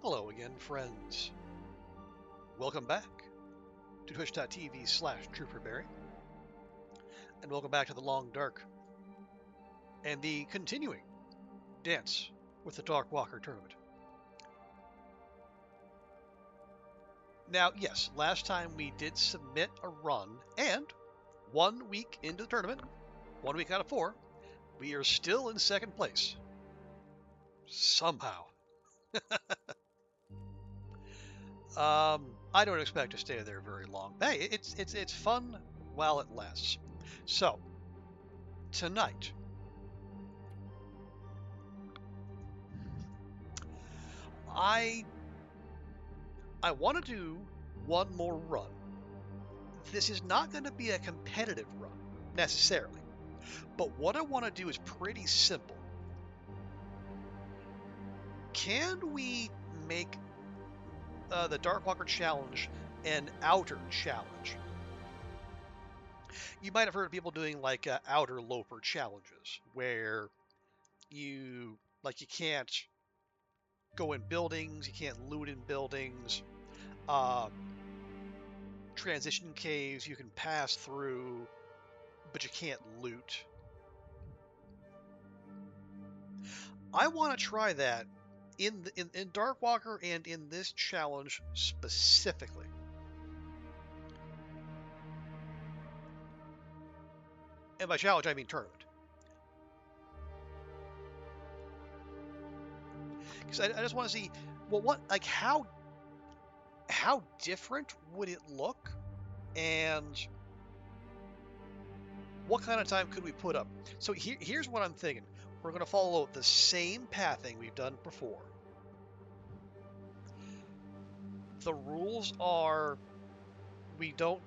Hello again, friends. Welcome back to twitch.tv/TrooperBerry, and welcome back to the Long Dark and the continuing Dance with the Darkwalker tournament. Now, yes, last time we did submit a run, and 1 week into the tournament, 1 week out of 4, we are still in second place. Somehow. I don't expect to stay there very long. Hey, it's fun while it lasts. So, tonight, I want to do one more run. This is not going to be a competitive run, necessarily. But what I want to do is pretty simple. Can we make the Darkwalker challenge an outer challenge? You might have heard of people doing like outer loper challenges, where you can't go in buildings, you can't loot in buildings. Transition caves you can pass through, but you can't loot. I want to try that in Darkwalker and in this challenge specifically. And by challenge, I mean tournament. Because I just want to see, well, how different would it look, and what kind of time could we put up? So here's what I'm thinking. We're going to follow the same pathing we've done before. The rules are we don't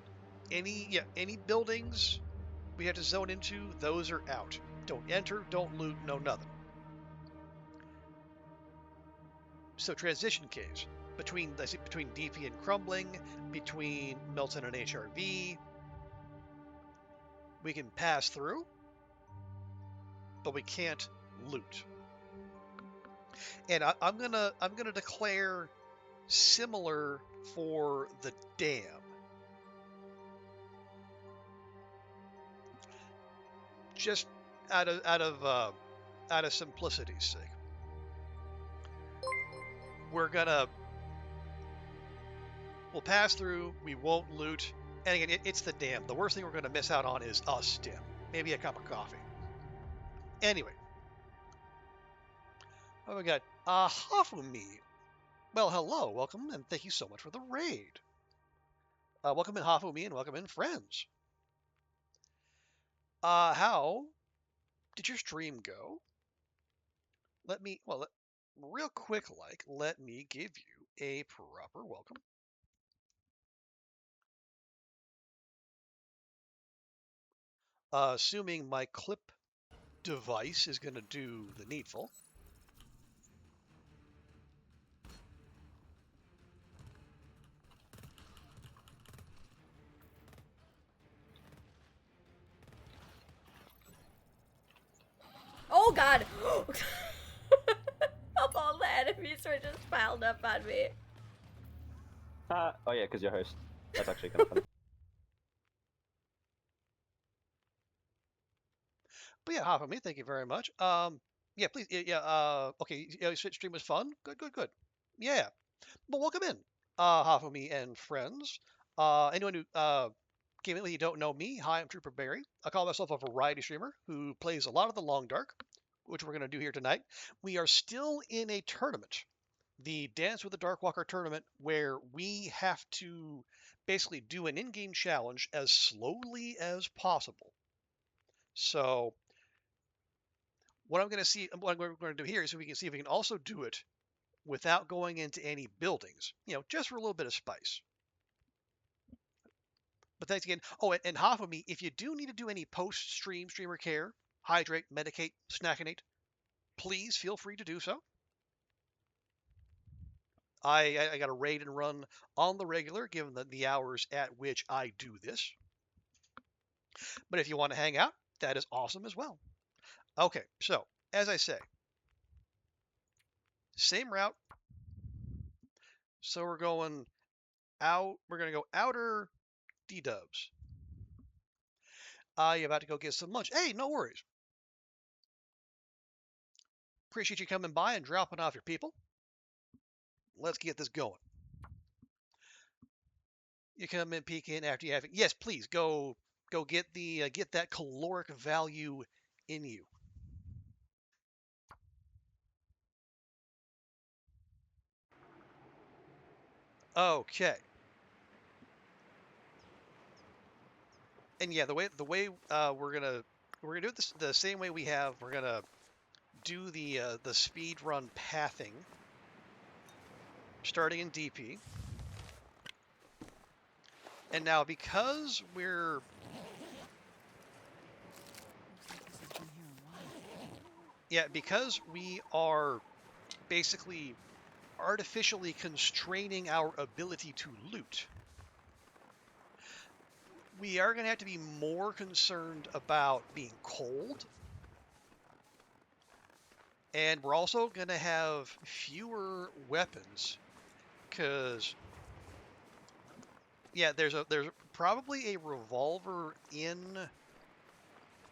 any buildings we have to zone into, those are out. Don't enter, don't loot, no nothing. So transition caves between DP and Crumbling, between Milton and HRV, we can pass through, but we can't loot. And I'm gonna declare similar for the dam. Just out of simplicity's sake. We'll pass through, we won't loot, and again, it's the dam. The worst thing we're gonna miss out on is us dim. Maybe a cup of coffee. Anyway. Oh, we got Hafumi. Well, hello, welcome, and thank you so much for the raid. Welcome in Hafumi, and welcome in friends. How did your stream go? Real quick, let me give you a proper welcome. Assuming my clip device is going to do the needful. Oh god! Of all the enemies were just piled up on me. Oh yeah, because you're host. That's actually kind of funny. But yeah, Hafumi, thank you very much. Yeah, please, okay, stream was fun. Good. Yeah, but welcome in, Hafumi and friends. Anyone who came in, you don't know me. Hi, I'm Trooper Barry. I call myself a variety streamer who plays a lot of the Long Dark, which we're going to do here tonight. We are still in a tournament, the Dance with the Darkwalker tournament, where we have to basically do an in-game challenge as slowly as possible. So what we're going to do here is we can see if we can also do it without going into any buildings, just for a little bit of spice. But thanks again. Oh, and half of me, if you do need to do any post-stream streamer care, hydrate, medicate, snackinate, please feel free to do so. I got a raid and run on the regular, given the hours at which I do this. But if you want to hang out, that is awesome as well. Okay, so as I say, same route, So we're going out. We're going to go outer D-dubs. You're about to go get some lunch. Hey, no worries. Appreciate you coming by and dropping off your people. Let's get this going. You come in, peek in after you have it. Yes, please go get the get that caloric value in you. Okay. And yeah, the way we're gonna do it the same way we have. We're gonna do the speed run pathing, starting in DP. And now because we're because we are basically artificially constraining our ability to loot, we are going to have to be more concerned about being cold. And we're also going to have fewer weapons because, yeah, there's probably a revolver in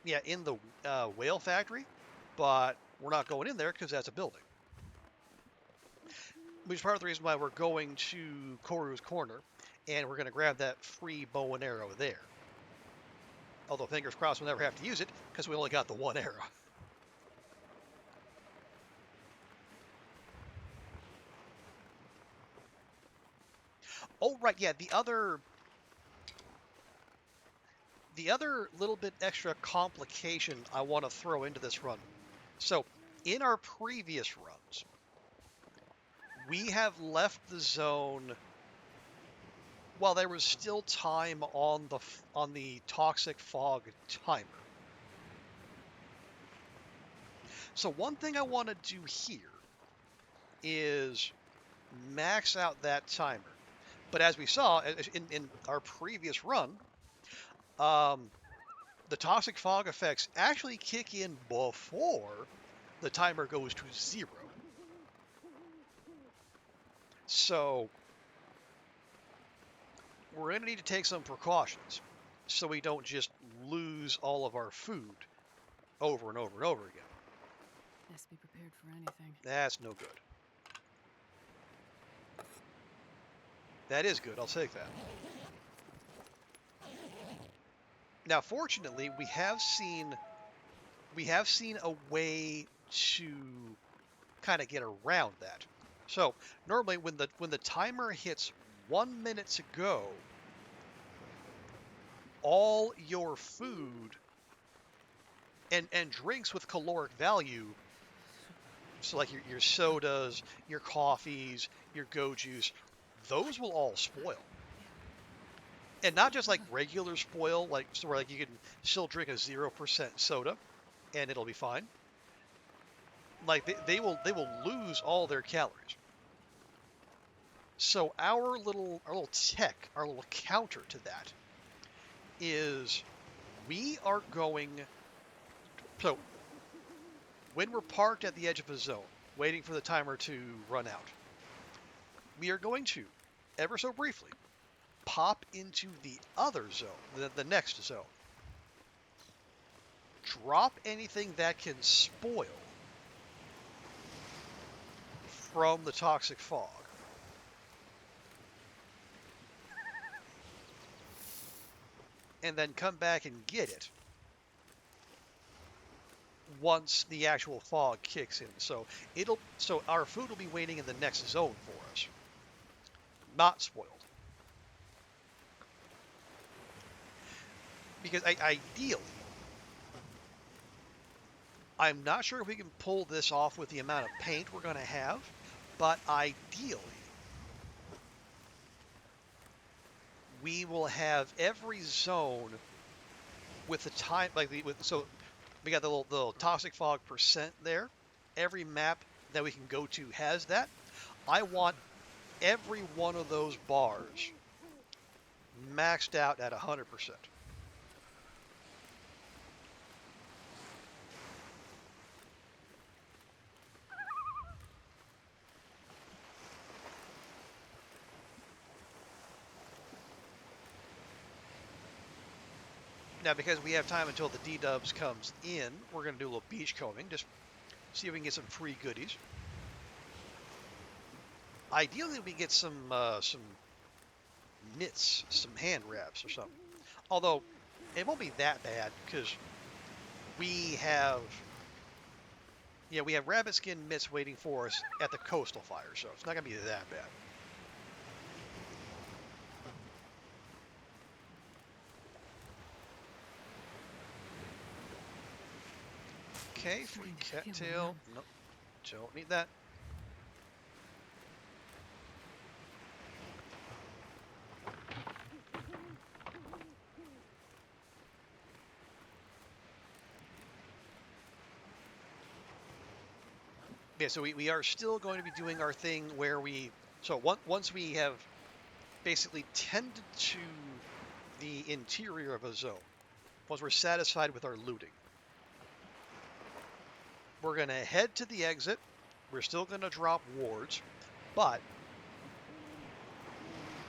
the whale factory, but we're not going in there because that's a building. Which is part of the reason why we're going to Koru's Corner, and we're going to grab that free bow and arrow there. Although fingers crossed we'll never have to use it because we only got the one arrow. Oh, right, yeah, the other little bit extra complication I want to throw into this run. So, in our previous runs, we have left the zone while there was still time on the toxic fog timer. So one thing I want to do here is max out that timer. But as we saw in our previous run, the toxic fog effects actually kick in before the timer goes to 0. So we're going to need to take some precautions so we don't just lose all of our food over and over and over again. Best be prepared for anything. That's no good. That is good. I'll take that. Now, fortunately, we have seen a way to kind of get around that. So normally, when the timer hits 1 minute to go, all your food and drinks with caloric value, so like your sodas, your coffees, your go juice, those will all spoil. And not just like regular spoil, like so where like you can still drink a 0% soda and it'll be fine. Like they will lose all their calories. So our little tech, our little counter to that is we are going. So when we're parked at the edge of a zone, waiting for the timer to run out, we are going to, ever so briefly, pop into the other zone, the next zone. Drop anything that can spoil from the toxic fog. And then come back and get it once the actual fog kicks in. So our food will be waiting in the next zone for us. Not spoiled. Because ideally, I'm not sure if we can pull this off with the amount of paint we're going to have, but ideally, we will have every zone with the time, so we got the little toxic fog percent there. Every map that we can go to has that. I want every one of those bars maxed out at 100%. Now, because we have time until the D-dubs comes in, we're going to do a little beach combing, just see if we can get some free goodies. Ideally, we get some mitts, some hand wraps or something. Although, it won't be that bad, because we have, we have rabbit skin mitts waiting for us at the coastal fire, so it's not going to be that bad. Okay, free cattail. Nope, don't need that. Yeah, so we are still going to be doing our thing where once we have basically tended to the interior of a zone, once we're satisfied with our looting, we're going to head to the exit. We're still going to drop wards, but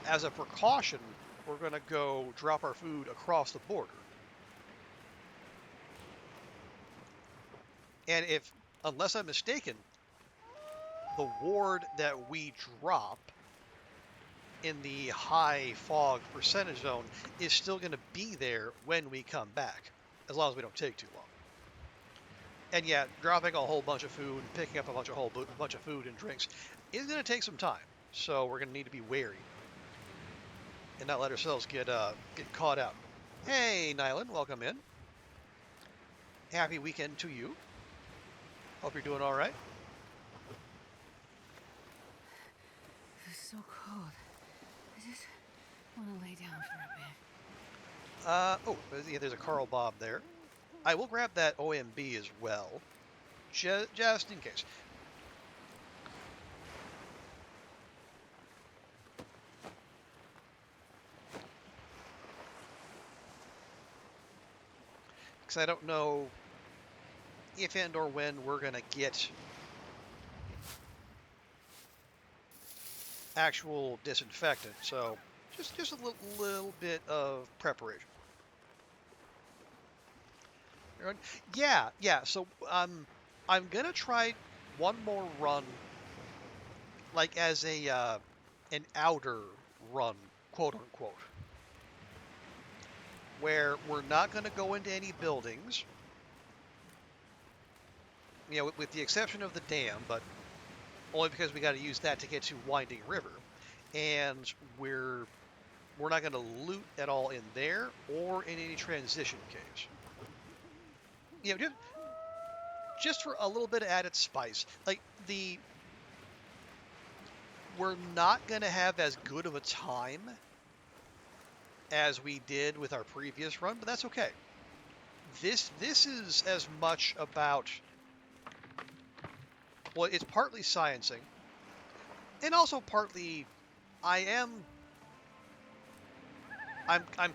as a precaution, we're going to go drop our food across the border. And unless I'm mistaken, the ward that we drop in the high fog percentage zone is still going to be there when we come back, as long as we don't take too long. And yeah, dropping a whole bunch of food, picking up a bunch of food and drinks is going to take some time, so we're going to need to be wary and not let ourselves get caught out. Hey, Nylan, welcome in. Happy weekend to you. Hope you're doing all right. It's so cold. I just want to lay down for a bit. Yeah, there's a Carl Bob there. I will grab that OMB as well, just in case. Because I don't know if and or when we're going to get actual disinfectant, so just a little bit of preparation. Yeah. So I'm gonna try one more run, like as an outer run, quote unquote, where we're not gonna go into any buildings. With the exception of the dam, but only because we got to use that to get to Winding River, and we're not going to loot at all in there or in any transition caves. Just for a little bit of added spice. We're not going to have as good of a time as we did with our previous run, but that's okay. This is as much about, well, it's partly sciencing, and also partly I'm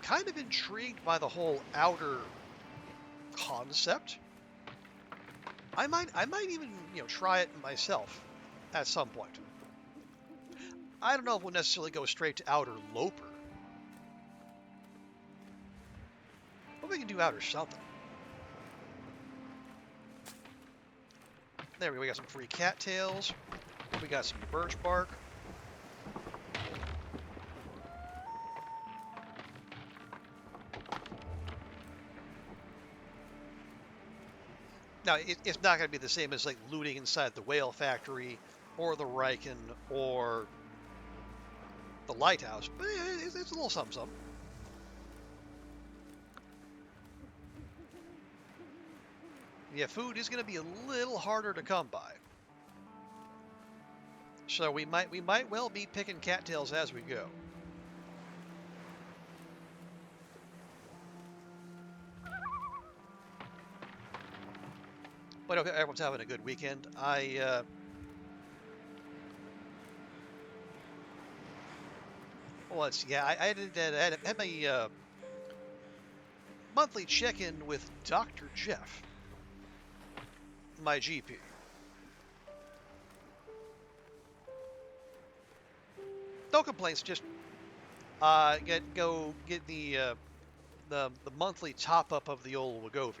kind of intrigued by the whole outer concept. I might even try it myself at some point. I don't know if we'll necessarily go straight to outer Loper, but we can do outer something. There we go. We got some free cattails. We got some birch bark. Now, it's not going to be the same as like looting inside the whale factory or the Riken or the lighthouse, but it's a little something. Yeah, food is going to be a little harder to come by. So we might well be picking cattails as we go. But okay, everyone's having a good weekend. I had my monthly check-in with Dr. Jeff, my GP. No complaints, just get the the monthly top up of the old Wagovi.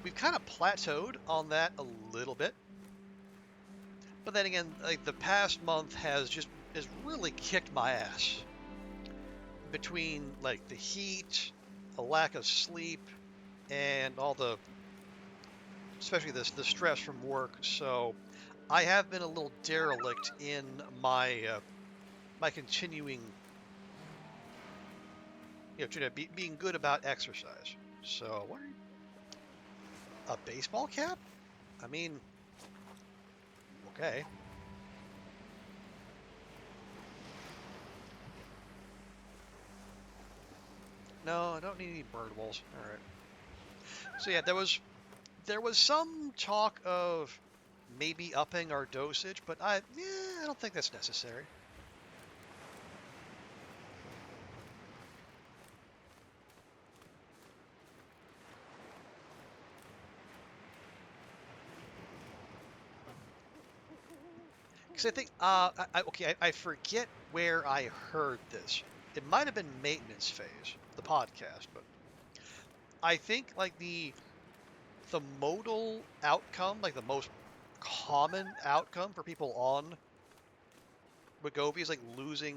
We've kind of plateaued on that a little bit, but then again, like the past month has really kicked my ass between like the heat, a lack of sleep, and all the, especially the stress from work. So I have been a little derelict in my continuing, being good about exercise. So what are you, a baseball cap? I mean, okay. No, I don't need any bird walls. All right. So yeah, there was some talk of maybe upping our dosage, but I don't think that's necessary. Because I think, I forget where I heard this. It might have been maintenance phase, the podcast, but I think like the modal outcome, like the most common outcome for people on Wegovy is like losing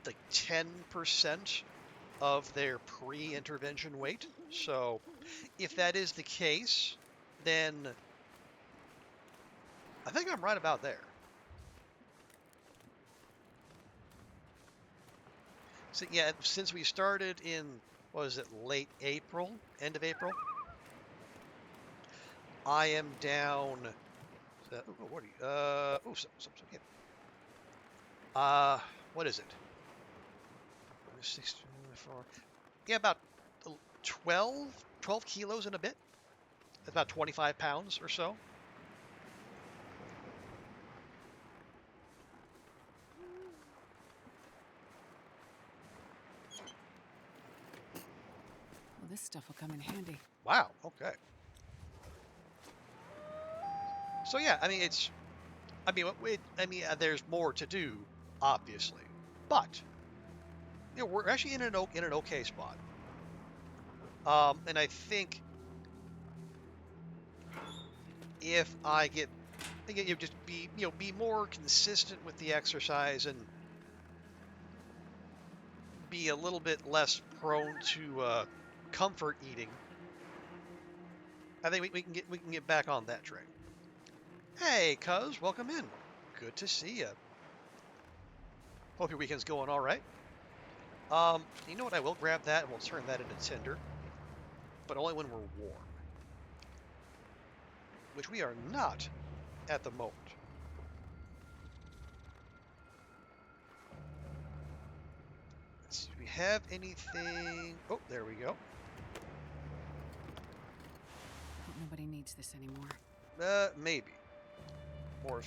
like 10% of their pre-intervention weight. So if that is the case, then I think I'm right about there. So yeah, since we started in, what was it, late April, end of April, I am down. What are you? Yeah. What is it? 64. Yeah, about 12 kilos in a bit. That's about 25 pounds or so. Well, this stuff will come in handy. Wow. Okay. So yeah, I mean, there's more to do, obviously, but we're actually in an okay spot. And I think if I get, just be more consistent with the exercise and be a little bit less prone to comfort eating, I think we can get back on that train. Hey, cuz, welcome in. Good to see you. Hope your weekend's going all right. You know what? I will grab that and we'll turn that into tinder, but only when we're warm, which we are not at the moment. Let's see, do we have anything? Oh, there we go. Hope nobody needs this anymore. Maybe. More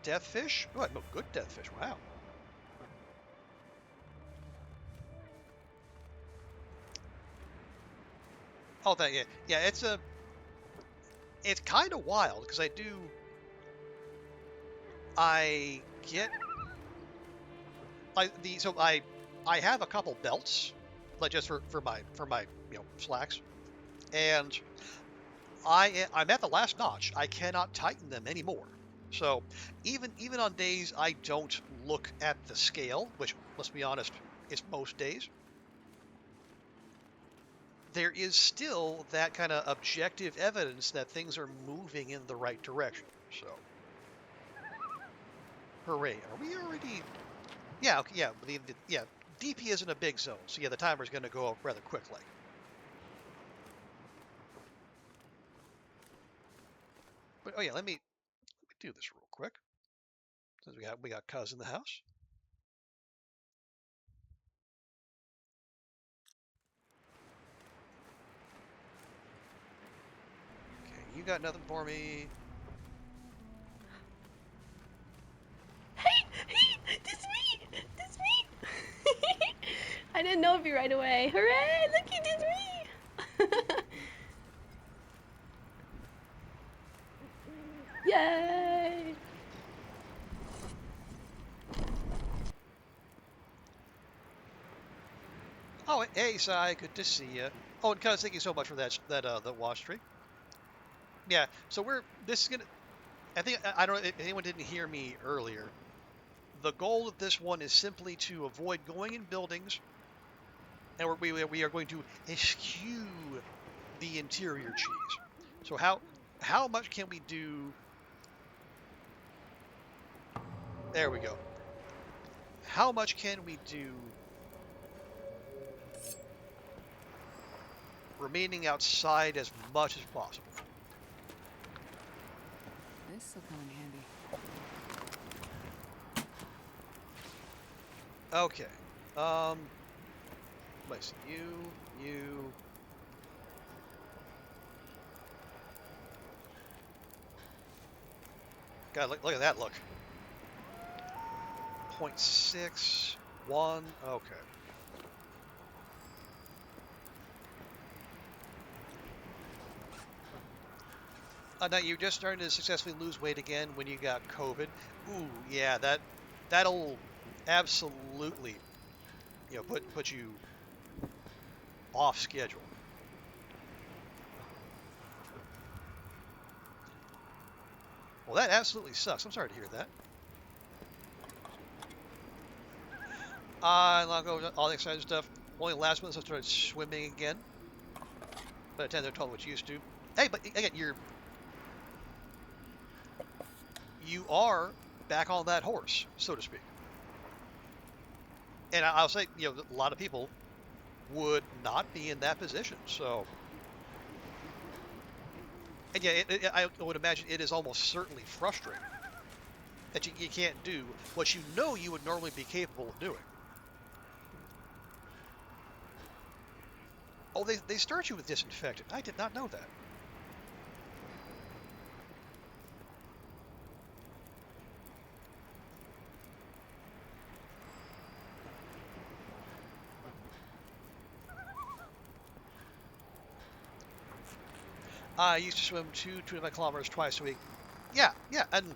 death fish? Oh, no, good death fish. Wow. Oh, yeah. It's kind of wild because I get I have a couple belts, like just for my slacks, and I'm at the last notch. I cannot tighten them anymore. So even on days I don't look at the scale, which, let's be honest, is most days, there is still that kind of objective evidence that things are moving in the right direction. So, hooray! Are we already? Yeah, okay, yeah. DP isn't a big zone, so yeah, the timer's going to go up rather quickly. But oh yeah, let me do this real quick, since we got Cuz in the house. Okay, you got nothing for me. Hey, that's me! That's me! I didn't know of you right away. Hooray! Look, it's me! Yay! Oh, hey, Sai, good to see you. Oh, and cuz, thank you so much for that watch tree. Yeah, so this is gonna. I think I don't know if anyone didn't hear me earlier. The goal of this one is simply to avoid going in buildings, and we are going to eschew the interior cheese. So how much can we do? There we go. How much can we do remaining outside as much as possible? This will come in handy. Okay. Let's see. You. God, look at that look. 0.61. Okay. Now you're just starting to successfully lose weight again when you got COVID. Ooh, yeah, that'll absolutely, put you off schedule. Well, that absolutely sucks. I'm sorry to hear that. I'll go all the exciting stuff. Only last month I started swimming again. But I tend to tell what you used to. Hey, but again, you are back on that horse, so to speak. And I'll say, a lot of people would not be in that position. So, and yeah, I would imagine it is almost certainly frustrating that you can't do what you know you would normally be capable of doing. Oh, they start you with disinfectant. I did not know that. I used to swim 2.5 kilometers twice a week. Yeah, and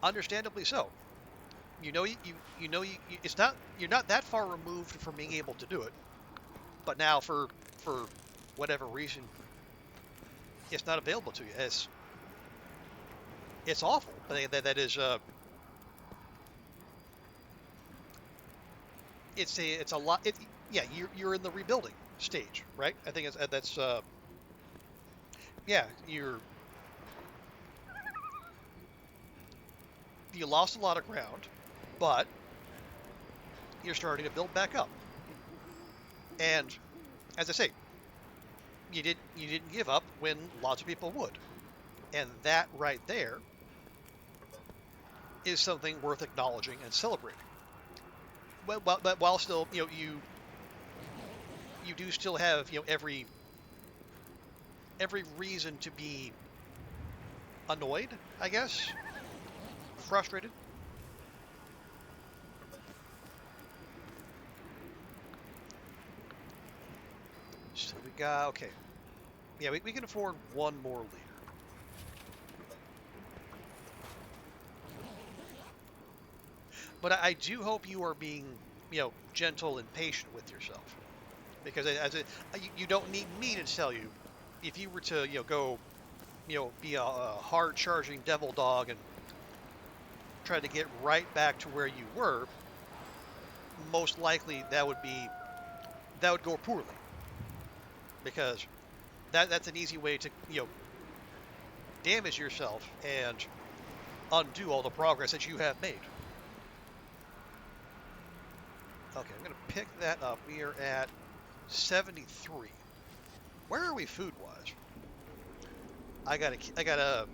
understandably so. It's not you're not that far removed from being able to do it, but now for whatever reason, it's not available to you. It's awful. But that is it's a lot. Yeah, you're in the rebuilding stage, right? I think that's yeah, you lost a lot of ground, but you're starting to build back up. And as I say, you didn't give up when lots of people would. And that right there is something worth acknowledging and celebrating. But while still, you do still have, every reason to be annoyed, I guess, frustrated. So we got okay. Yeah, we can afford one more leader. But I do hope you are being, gentle and patient with yourself, because you don't need me to tell you. If you were to, go, be a hard charging devil dog and try to get right back to where you were, most likely that would go poorly, because that's an easy way to, damage yourself and undo all the progress that you have made. Okay, I'm going to pick that up. We are at 73. Where are we food-wise? I got a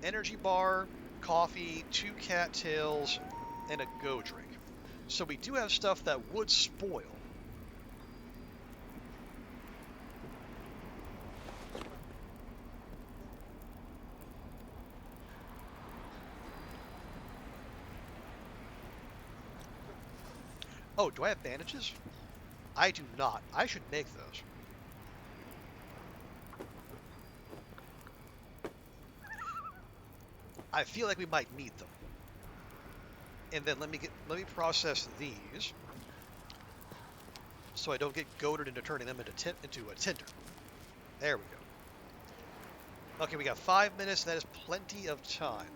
energy bar, coffee, 2 cattails, and a go drink. So we do have stuff that would spoil. Oh, do I have bandages? I do not. I should make those. I feel like we might need them. And then let me process these so I don't get goaded into turning them into a tinder. There we go. Okay, we got 5 minutes. That is plenty of time.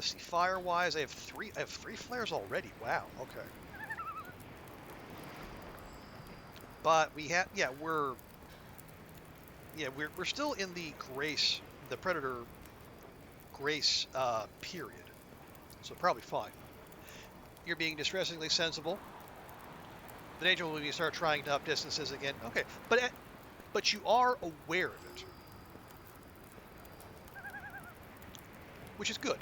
See, fire-wise, I have three flares already. Wow. Okay. But we have, we're still in the Predator grace period, so probably fine. You're being distressingly sensible. The danger will be you start trying to up distances again. Okay, but you are aware of it, which is good.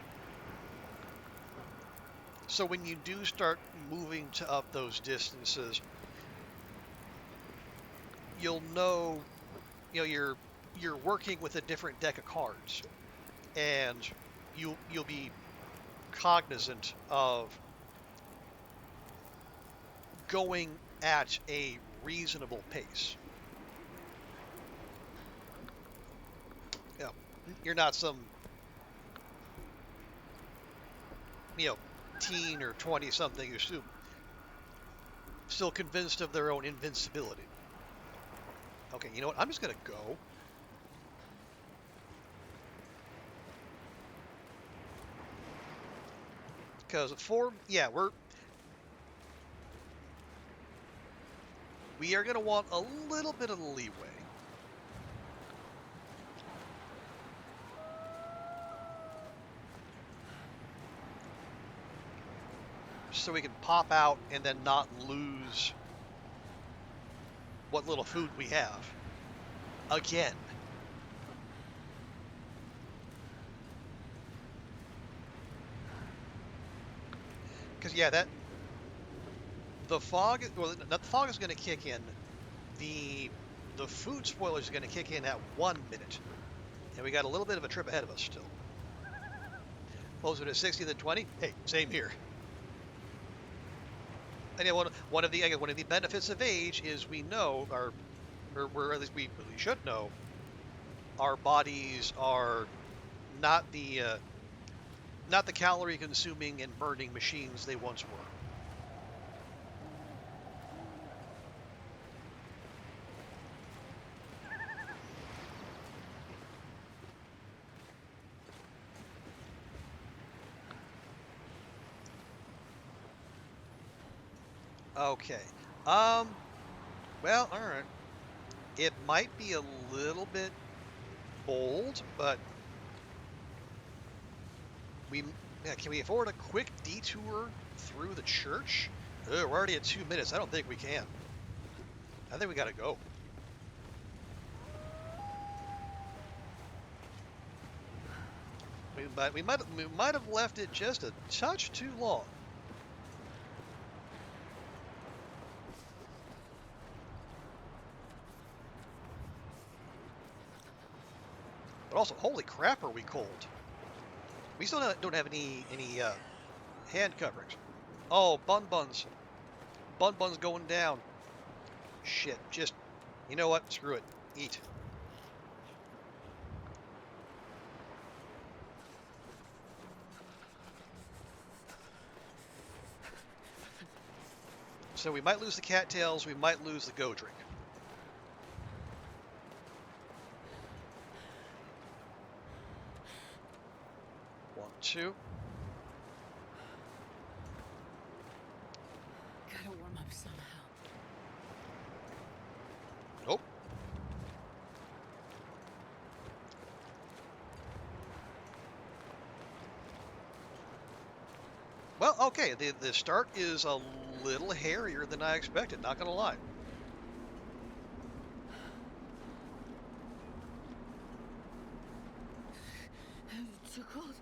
So when you do start moving to up those distances, you'll know, you're working with a different deck of cards, and you'll be cognizant of going at a reasonable pace. Yeah, you're not some, teen or 20 something who's still convinced of their own invincibility. Okay, you know what? I'm just gonna go. Because we are gonna want a little bit of leeway. So we can pop out and then not lose what little food we have. Again. Because, the fog is going to kick in. The food spoilers is going to kick in at 1 minute. And we got a little bit of a trip ahead of us still. Closer to 60 than 20? Hey, same here. And one of the benefits of age is we know or at least we should know, our bodies are not the calorie consuming and burning machines they once were. Okay. Well, all right. It might be a little bit bold, but can we afford a quick detour through the church? We're already at 2 minutes. I don't think we can. I think we gotta go. We might have left it just a touch too long. But also, holy crap, are we cold? We still don't have any hand coverings. Oh, buns. Bun's going down. Shit, just, you know what? Screw it. Eat. So we might lose the cattails, we might lose the go drink. One, two. Gotta warm up somehow. Nope. Well, okay, the start is a little hairier than I expected, not gonna lie. It's too cold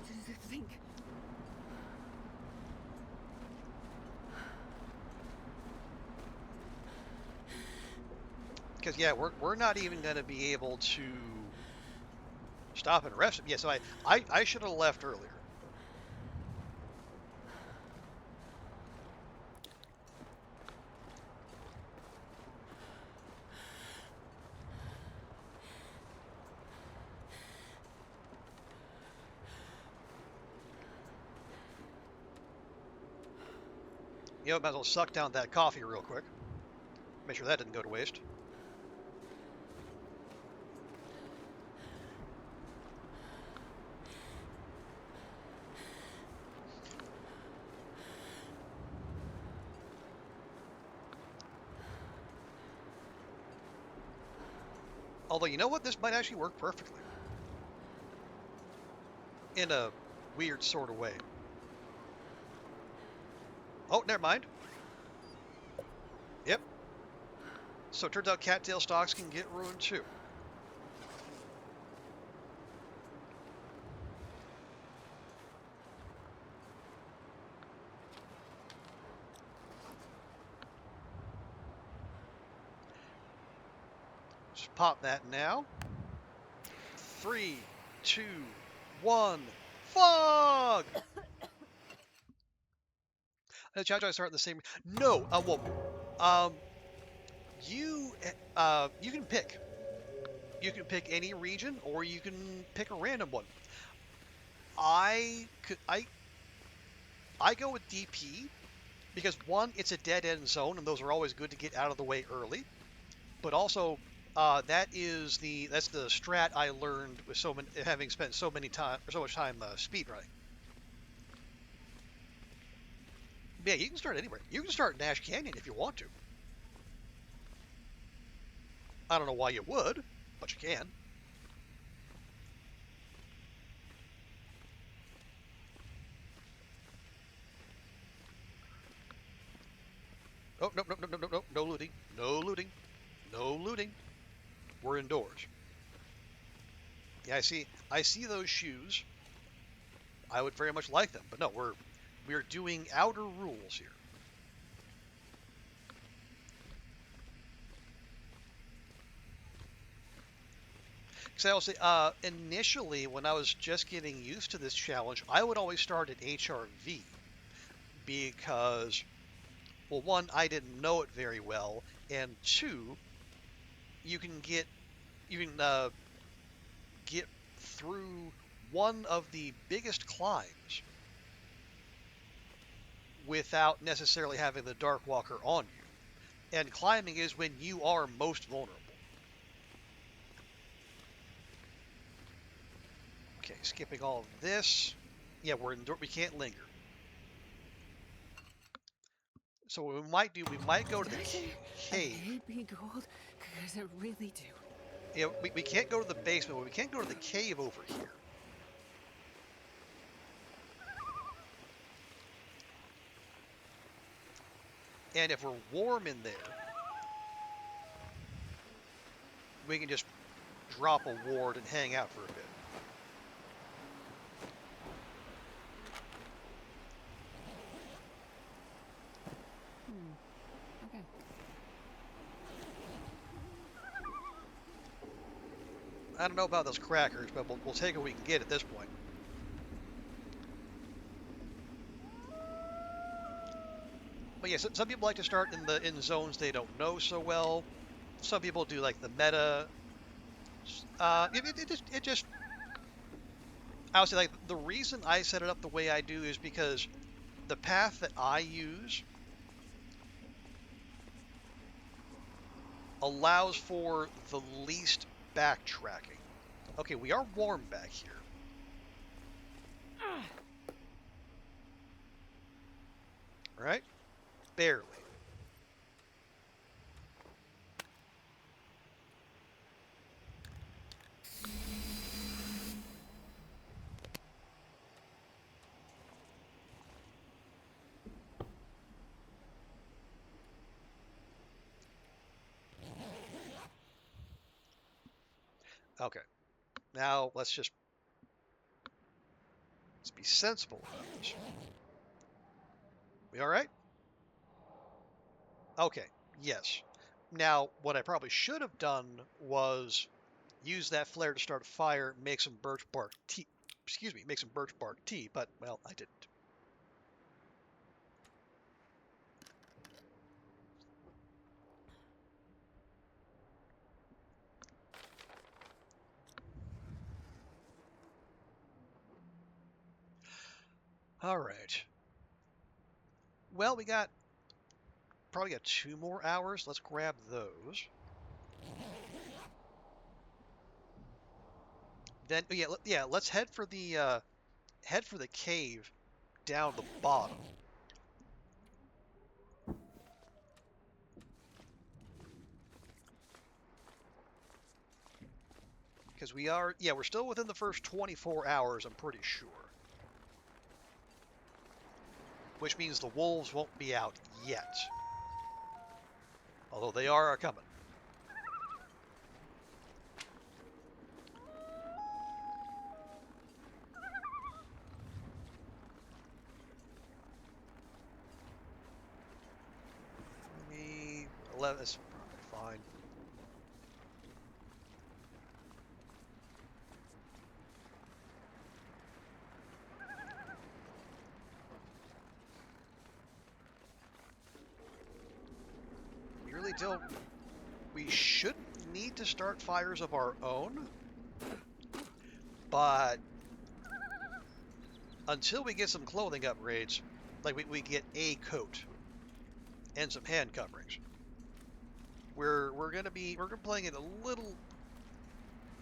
to think. Because we're not even gonna be able to stop and rest. Yeah, so I should have left earlier. You know, might as well suck down that coffee real quick. Make sure that didn't go to waste. Although, you know what? This might actually work perfectly. In a weird sort of way. Oh, never mind. Yep. So it turns out cattail stalks can get ruined too. Just pop that now. 3, 2, 1, fog! Chad, I start the same. No, well, um, you can pick. You can pick any region, or you can pick a random one. I go with DP because one, it's a dead end zone, and those are always good to get out of the way early. But also, that's the strat I learned with having spent so much time speedrunning. Yeah, you can start anywhere. You can start in Nash Canyon if you want to. I don't know why you would, but you can. Oh, no, no, no, no, no, no, no looting. No looting. No looting. We're indoors. Yeah, I see those shoes. I would very much like them, but no, we're doing outer rules here. Because I will say, initially, when I was just getting used to this challenge, I would always start at HRV because, well, one, I didn't know it very well, and two, you can get get through one of the biggest climbs without necessarily having the Darkwalker on you. And climbing is when you are most vulnerable. Okay, skipping all of this. Yeah, we can't linger. So what we might do, we might go to the cave. I hate being cold because I really do. Yeah, we can't go to the basement, but we can't go to the cave over here. And if we're warm in there, we can just drop a ward and hang out for a bit. Okay. I don't know about those crackers, but we'll take what we can get at this point. But yeah, some people like to start in zones they don't know so well. Some people do like the meta. It just I would say like the reason I set it up the way I do is because the path that I use allows for the least backtracking. Okay, we are warm back here. Right? Barely. Okay. Now let's be sensible about this. We all right? Okay. Yes. Now, what I probably should have done was use that flare to start a fire, make some birch bark tea. Excuse me, make some birch bark tea, but well, I didn't. All right. Well, we got probably got 2 more hours. Let's grab those. Then yeah, let's head for the cave down the bottom. Because we're still within the first 24 hours, I'm pretty sure. Which means the wolves won't be out yet. Although they are coming. Maybe 11 is probably fine. We really don't. We shouldn't need to start fires of our own, but until we get some clothing upgrades, like we get a coat and some hand coverings, we're gonna be playing it a little.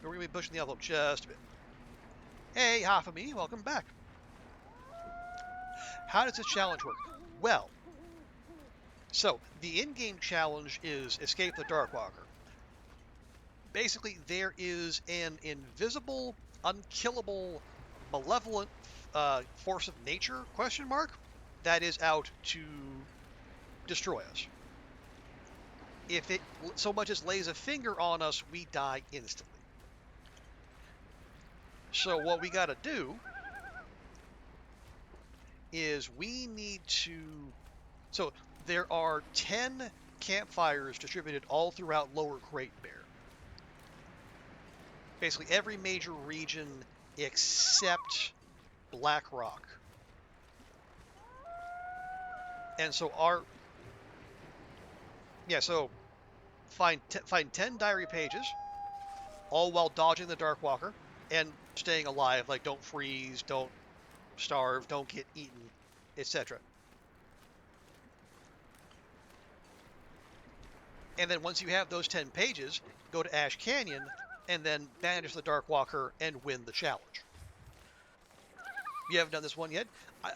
We're gonna be pushing the envelope just a bit. Hey, half of me, welcome back. How does this challenge work? Well, so the in-game challenge is escape the Darkwalker. Basically, there is an invisible, unkillable, malevolent force of nature, question mark, that is out to destroy us. If it so much as lays a finger on us, we die instantly. So what we gotta do is we need to... So there are 10 campfires distributed all throughout Lower Great Bear. Basically every major region except Black Rock. And so so find 10 diary pages, all while dodging the Darkwalker and staying alive, like don't freeze, don't starve, don't get eaten, etc. And then once you have those 10 pages, go to Ash Canyon and then banish the Darkwalker and win the challenge. If you haven't done this one yet,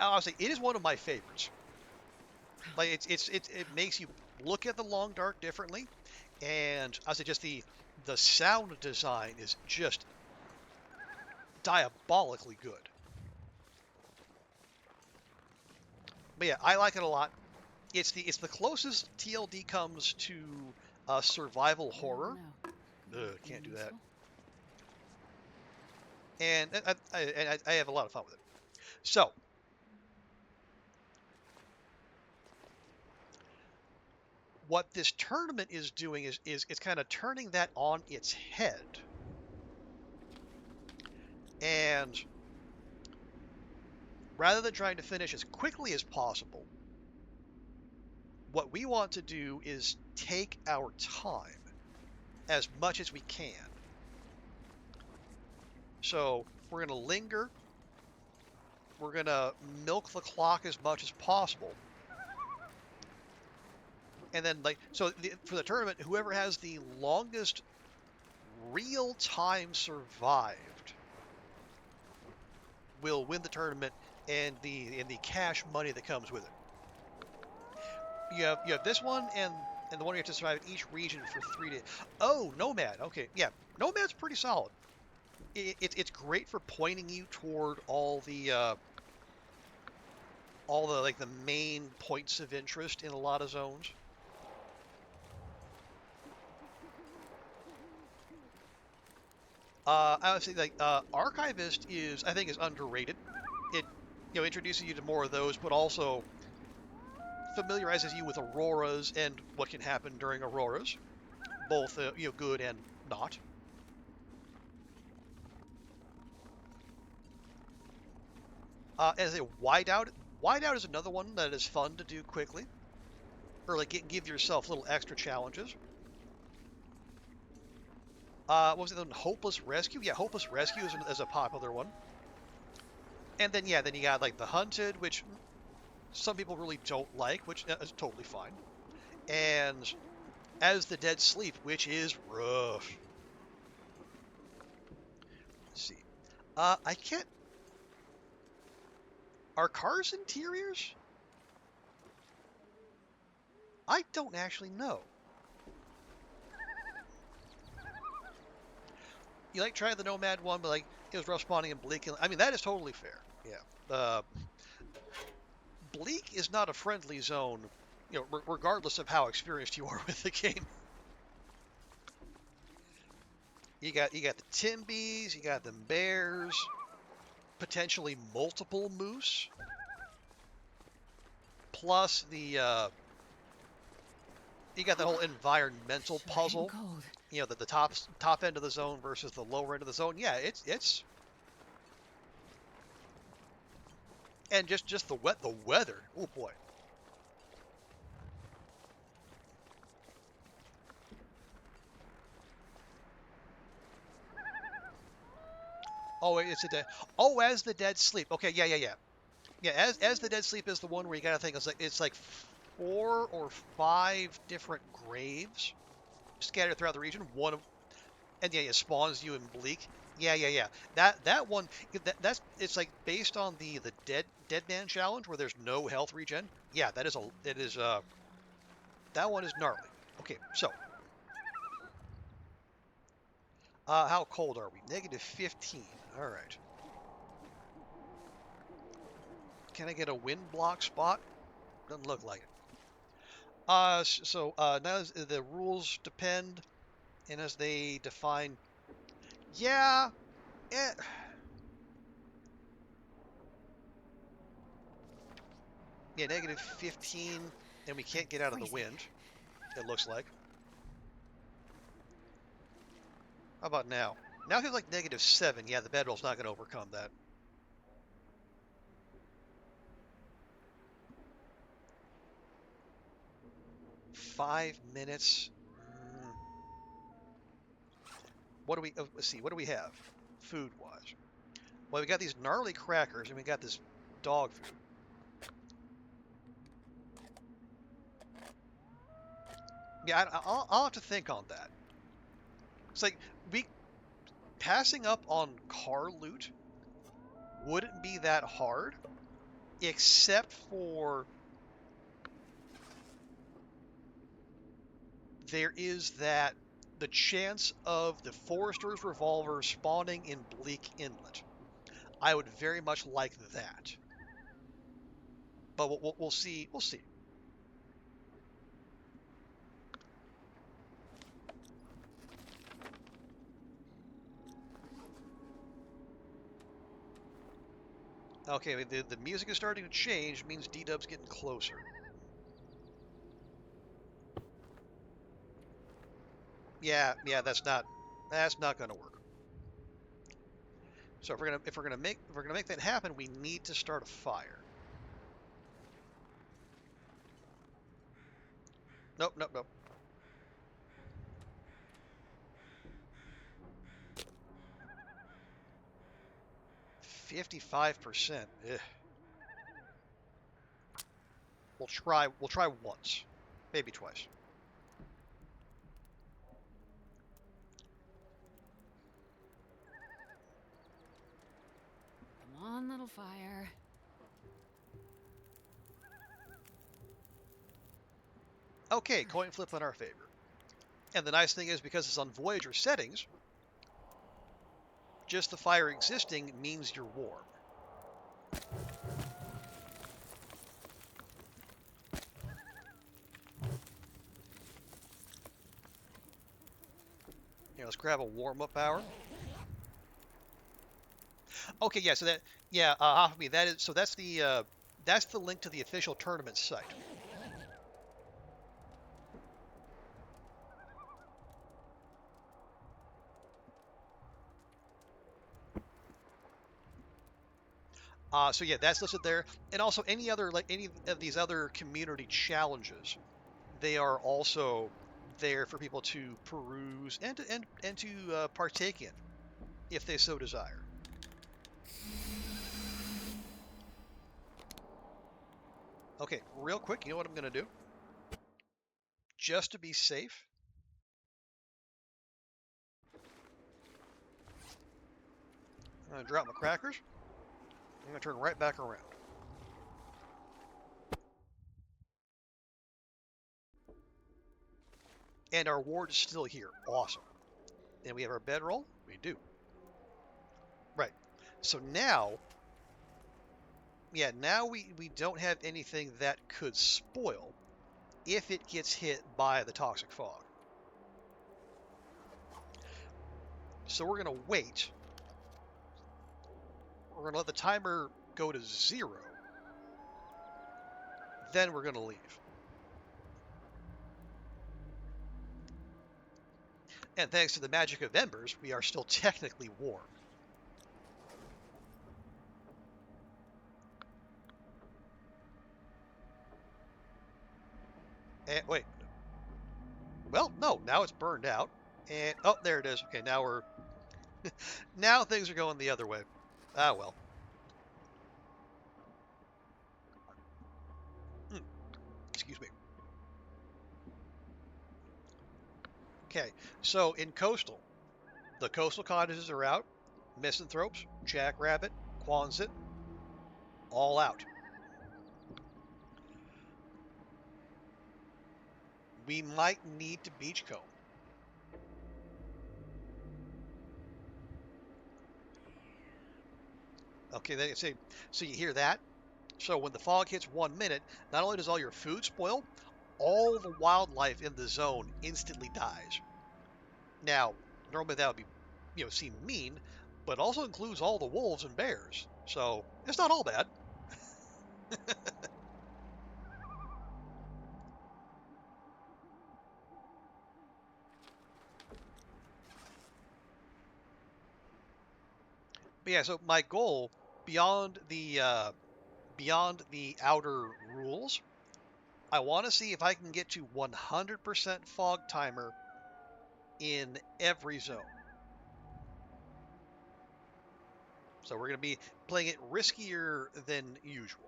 I'll say it is one of my favorites. Like it makes you look at the long dark differently, and I'll say just the sound design is just diabolically good. But yeah, I like it a lot. It's the closest TLD comes to survival horror. Can't do that. And I have a lot of fun with it. So, what this tournament is doing is it's kind of turning that on its head. And rather than trying to finish as quickly as possible, what we want to do is take our time as much as we can. So we're going to linger. We're going to milk the clock as much as possible. And then, for the tournament, whoever has the longest real time survived will win the tournament and the cash money that comes with it. You have this one and the one you have to survive in each region for 3 days. Oh, Nomad. Okay, yeah, Nomad's pretty solid. It's great for pointing you toward all the like the main points of interest in a lot of zones. I would say Archivist I think is underrated. It introduces you to more of those, but also familiarizes you with auroras and what can happen during auroras, both good and not. As a Whiteout is another one that is fun to do quickly, or like give yourself little extra challenges. What was it then? Hopeless Rescue? Yeah, Hopeless Rescue is a popular one. And then you got like the Hunted, which some people really don't like, which is totally fine. and As the Dead Sleep, which is rough. Let's see. I can't. Are cars interiors? I don't actually know. You like trying the Nomad one, but like it was rough spawning in Bleak. I mean, that is totally fair. Yeah. Bleak is not a friendly zone, regardless of how experienced you are with the game. You got the Timbies, you got them bears, potentially multiple moose, plus the you got that whole environmental Sure puzzle. ain't cold. The top end of the zone versus the lower end of the zone. Yeah, it's and just the weather. Oh boy. Oh, it's a dead. Oh, As the Dead Sleep. Okay, yeah. Yeah, as the Dead Sleep is the one where you gotta think it's like 4 or 5 different graves scattered throughout the region. One of and yeah, it spawns you in Bleak. Yeah. That one that's it's like based on the dead man challenge where there's no health regen. Yeah, that one is gnarly. Okay, so how cold are we? -15. All right. Can I get a wind block spot? Doesn't look like it. Now the rules depend, and as they define, yeah, eh, yeah, -15, and we can't get out of the Freezing. wind. It looks like. How about now? Now it feels like -7. Yeah, the bedroll's not going to overcome that. Five minutes. Mm. What do we? Let's see. What do we have, food-wise? Well, we got these gnarly crackers, and we got this dog food. Yeah, I'll have to think on that. It's like we passing up on car loot wouldn't be that hard, except for there is the chance of the Forester's Revolver spawning in Bleak Inlet. I would very much like that, but we'll see. We'll see. Okay, the music is starting to change. Means D-Dub's getting closer. Yeah, that's not going to work. So if we're gonna make that happen, we need to start a fire. Nope. 55%. Ugh. We'll try once, maybe twice. Come on, little fire. Okay, coin flip in our favor. And the nice thing is, because it's on Voyager settings, just the fire existing means you're warm. Here, let's grab a warm-up hour. Okay, yeah, so off of me, that's the link to the official tournament site. So yeah, that's listed there, and also any of these other community challenges, they are also there for people to peruse and to partake in, if they so desire. Okay, real quick, you know what I'm gonna do? just to be safe, I'm going to drop my crackers. I'm going to turn right back around. And our ward is still here. Awesome. And we have our bedroll? We do. Right. So now, yeah, now we don't have anything that could spoil if it gets hit by the toxic fog. So we're going to wait. We're going to let the timer go to 0. Then we're going to leave. And thanks to the magic of embers, we are still technically warm. And wait. Well, no, now it's burned out. And oh, there it is. Okay, now we're now things are going the other way. Ah, well. Excuse me. Okay, so in coastal, the coastal cottages are out. Misanthropes, Jackrabbit, Quonset, all out. We might need to beachcomb. Okay, they say, so you hear that? So when the fog hits 1 minute, not only does all your food spoil, all the wildlife in the zone instantly dies. Now, normally that would be, seem mean, but also includes all the wolves and bears. So it's not all bad. But yeah, so my goal beyond the outer rules, I want to see if I can get to 100% fog timer in every zone. So we're going to be playing it riskier than usual.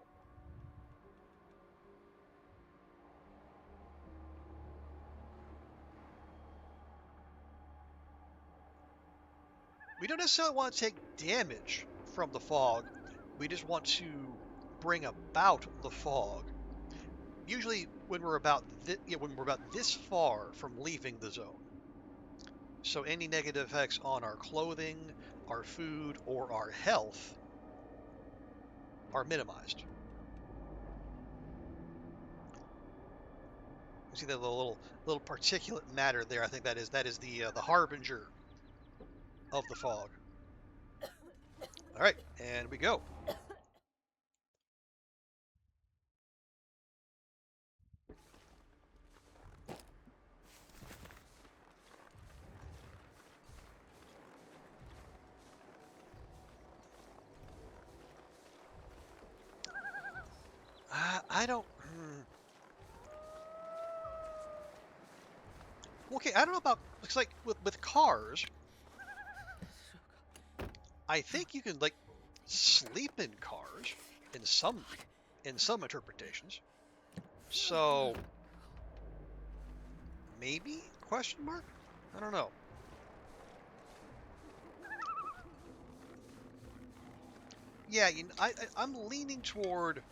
We don't necessarily want to take damage from the fog. We just want to bring about the fog. Usually when we're about this far from leaving the zone. So any negative effects on our clothing, our food, or our health are minimized. You see that little particulate matter there? I think that is the harbinger of the fog. All right, and we go. I don't. Okay, I don't know about. Looks like with cars, I think you can like sleep in cars in some interpretations. So maybe question mark? I don't know. Yeah, I'm leaning toward.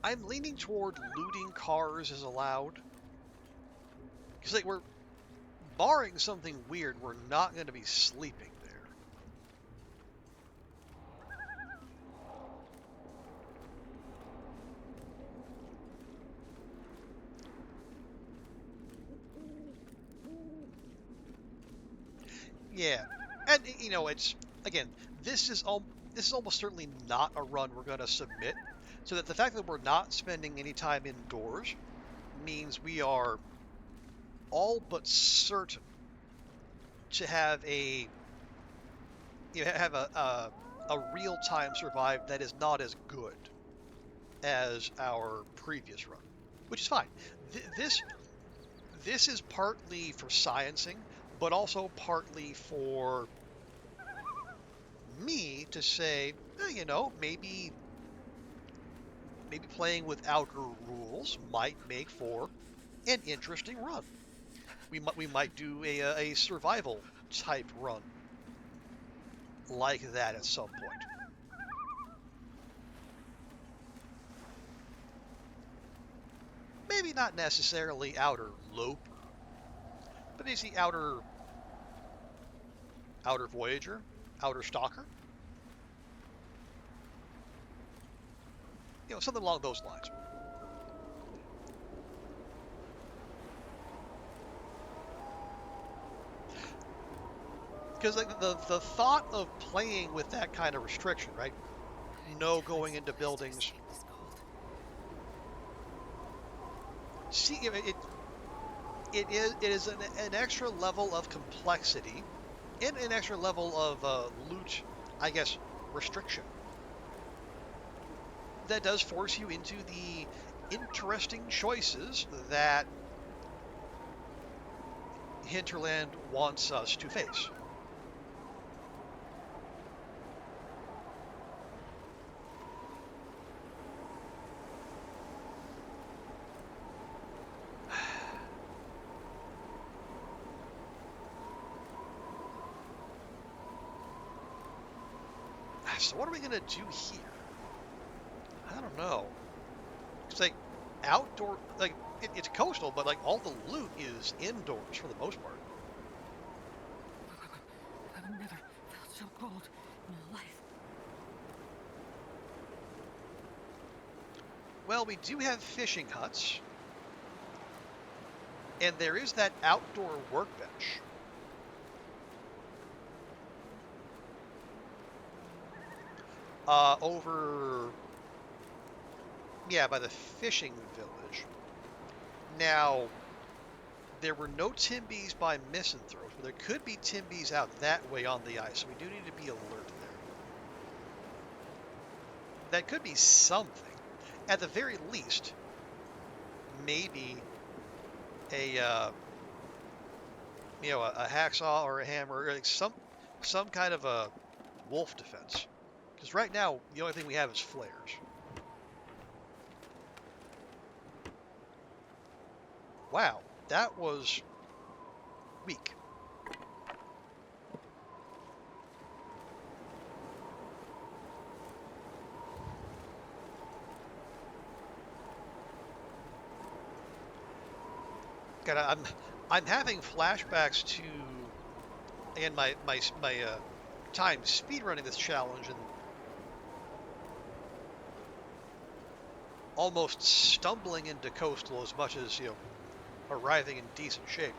I'm leaning toward looting cars is allowed. Because like we're barring something weird, we're not going to be sleeping there. Yeah, and it's again, this is almost certainly not a run we're going to submit. So that the fact that we're not spending any time indoors means we are all but certain to have a real-time survive that is not as good as our previous run, which is fine. This is partly for sciencing, but also partly for me to say, maybe maybe playing with outer rules might make for an interesting run. We might do a survival type run like that at some point. Maybe not necessarily outer loper, but is the outer voyager, outer stalker, something along those lines. Because like the thought of playing with that kind of restriction, right? No going into buildings. See, it is an extra level of complexity and an extra level of loot, I guess, restriction that does force you into the interesting choices that Hinterland wants us to face. So what are we going to do here? I don't know. It's like outdoor, like it's coastal, but like all the loot is indoors for the most part. I've never felt so cold in my life. Well, we do have fishing huts, and there is that outdoor workbench. Over, yeah, by the fishing village. Now, there were no Timbies by Misanthropes, but there could be Timbies out that way on the ice, so we do need to be alert there. That could be something. At the very least, maybe a a hacksaw or a hammer, or like some kind of a wolf defense. Because right now, the only thing we have is flares. Wow, that was weak. God, I'm having flashbacks to and my time speedrunning this challenge and almost stumbling into coastal as much as arriving in decent shape.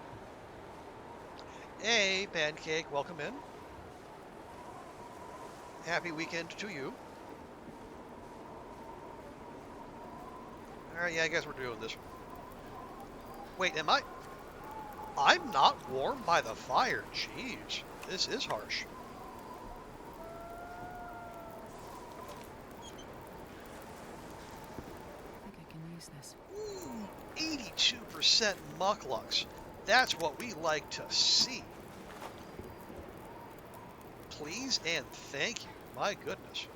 Hey, Pancake, welcome in. Happy weekend to you. All right, yeah, I guess we're doing this. Wait, am I? I'm not warm by the fire. Jeez, this is harsh. I think I can use this. Ooh, 82% mucklux. That's what we like to see. Please and thank you. My goodness.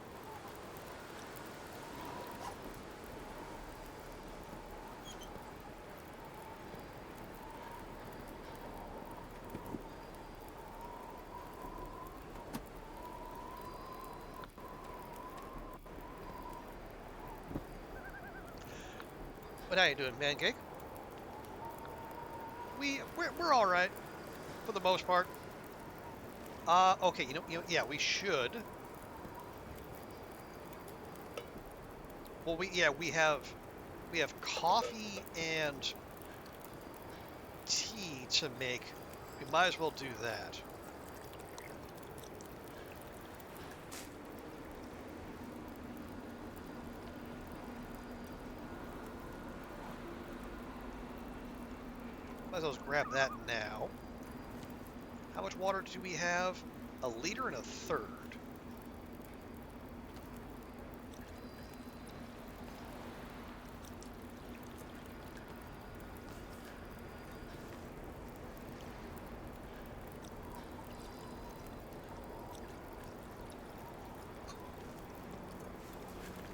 But how you doing, Pancake? We're all right for the most part. Okay, yeah, we should. Well, we have coffee and tea to make. We might as well do that. Might as well just grab that now. How much water do we have? 1 liter and 1/3.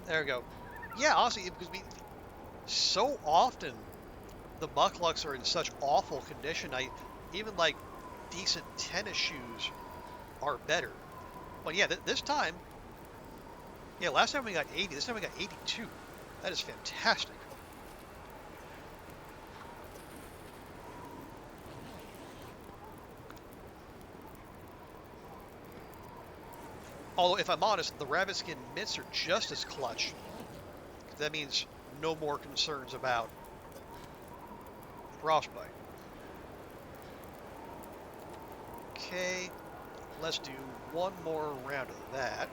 There we go. Yeah, honestly, because so often the mucklucks are in such awful condition. Even like decent tennis shoes are better. But yeah, this time, yeah, last time we got 80. This time we got 82. That is fantastic. Although, if I'm honest, the rabbit skin mitts are just as clutch. That means no more concerns about frostbite. Okay, let's do one more round of that.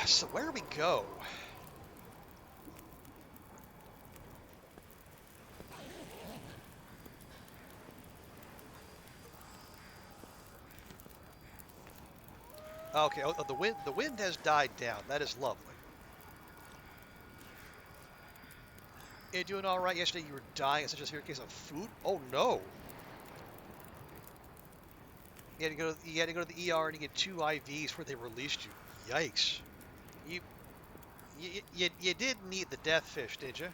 So where do we go? Okay, oh, the wind has died down. That is lovely. You doing all right? Yesterday you were dying in such a severe case of food. Oh no! You had to go to the ER and you get 2 IVs where they released you. Yikes! You you didn't eat the death fish, did you?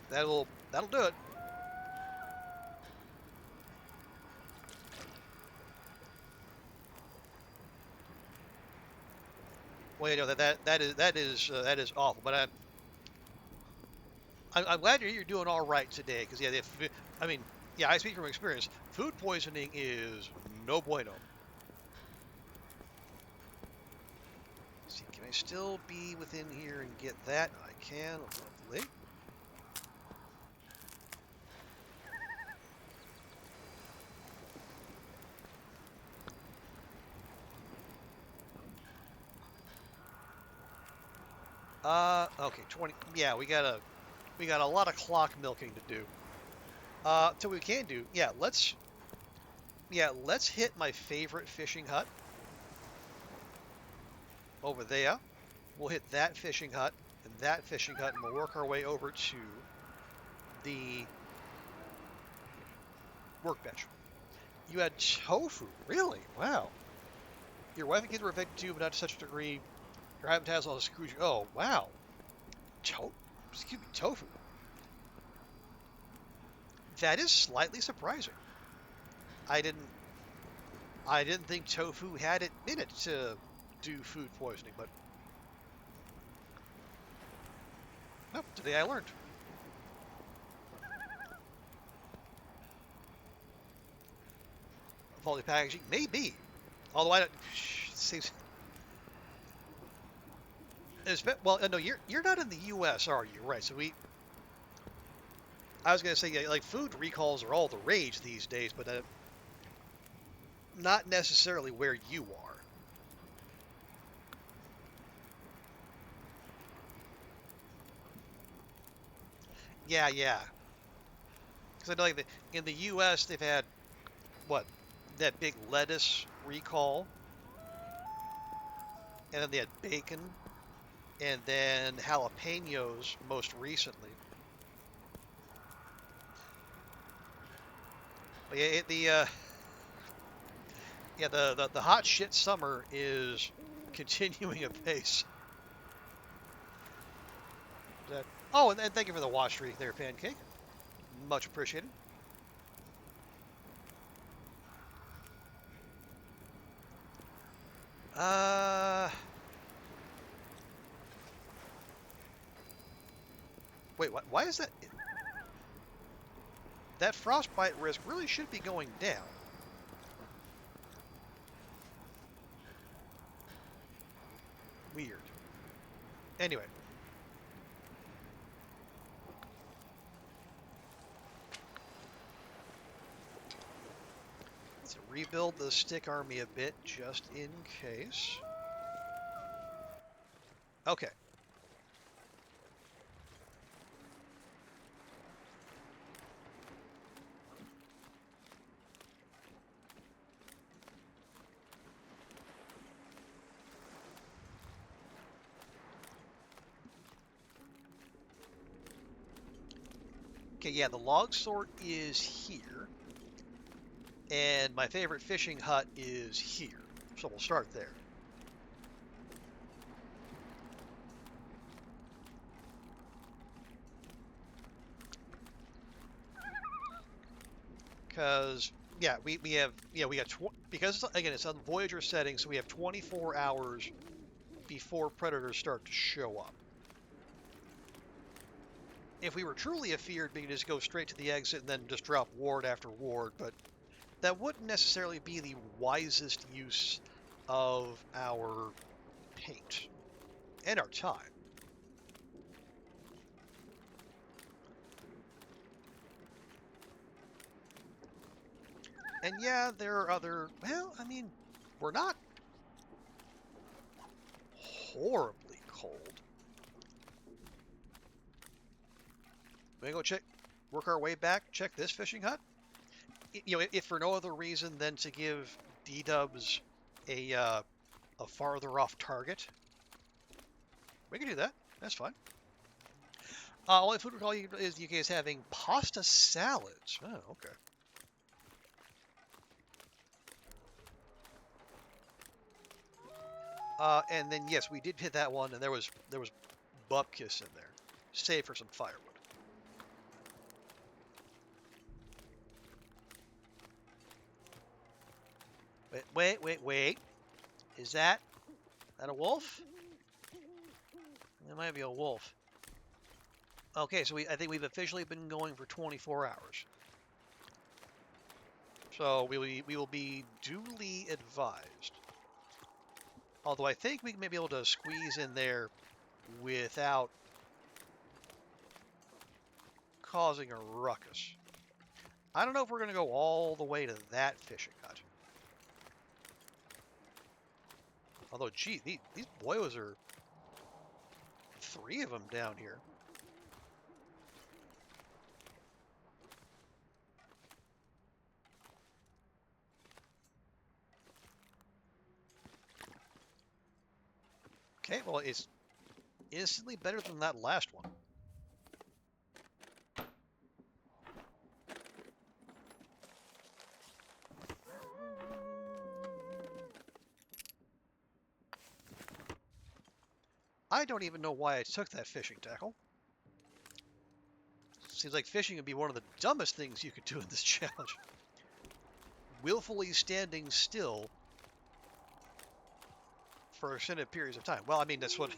That'll do it. Well, you know that is awful. But I'm glad you're doing all right today. Because yeah, I mean, yeah, I speak from experience. Food poisoning is no bueno. Let's see, can I still be within here and get that? I can. Lovely. Okay, 20. Yeah, we got a lot of clock milking to do. So we can do. Let's hit my favorite fishing hut over there. We'll hit that fishing hut and that fishing hut, and we'll work our way over to the workbench. You had tofu, really? Wow. Your wife and kids were affected too, but not to such a degree. Your habitat has all the screws. Oh, wow. Excuse me, tofu. That is slightly surprising. I didn't I didn't think tofu had it in it to do food poisoning, but no, today I learned. Faulty packaging, maybe. Although I don't. Seems. Well, no, you're not in the U.S., are you? Right. So I was gonna say, yeah, like food recalls are all the rage these days, but not necessarily where you are. Yeah, yeah. Because I know like in the U.S. they've had what that big lettuce recall, and then they had bacon, and then jalapenos most recently. But yeah, the hot shit summer is continuing apace. That, oh, and thank you for the watch streak there, Pancake. Much appreciated. Uh, wait, what? Why is that? That frostbite risk really should be going down. Weird. Anyway. Let's rebuild the stick army a bit, just in case. Okay. Okay, yeah, the log sort is here. And my favorite fishing hut is here. So we'll start there. Because, yeah, we have, we got, because, again, it's on Voyager setting, so we have 24 hours before predators start to show up. If we were truly afeared, we could just go straight to the exit and then just drop ward after ward, but that wouldn't necessarily be the wisest use of our paint and our time. And yeah, there are other, well, I mean, we're not horribly cold. We're gonna go check, work our way back, check this fishing hut. You know, if for no other reason than to give D-dubs a farther off target. We can do that. That's fine. Only food recall is the UK is having pasta salads. Oh, okay. And then yes, we did hit that one, and there was bupkis in there, save for some firewood. Wait. Is that a wolf? It might be a wolf. Okay, so I think we've officially been going for 24 hours. So we will be duly advised. Although I think we may be able to squeeze in there without causing a ruckus. I don't know if we're going to go all the way to that fishing hut. Although, gee, these boyos are 3 of them down here. Okay, well, it's instantly better than that last one. I don't even know why I took that fishing tackle. Seems like fishing would be one of the dumbest things you could do in this challenge. Willfully standing still for extended periods of time. Well, I mean, it's what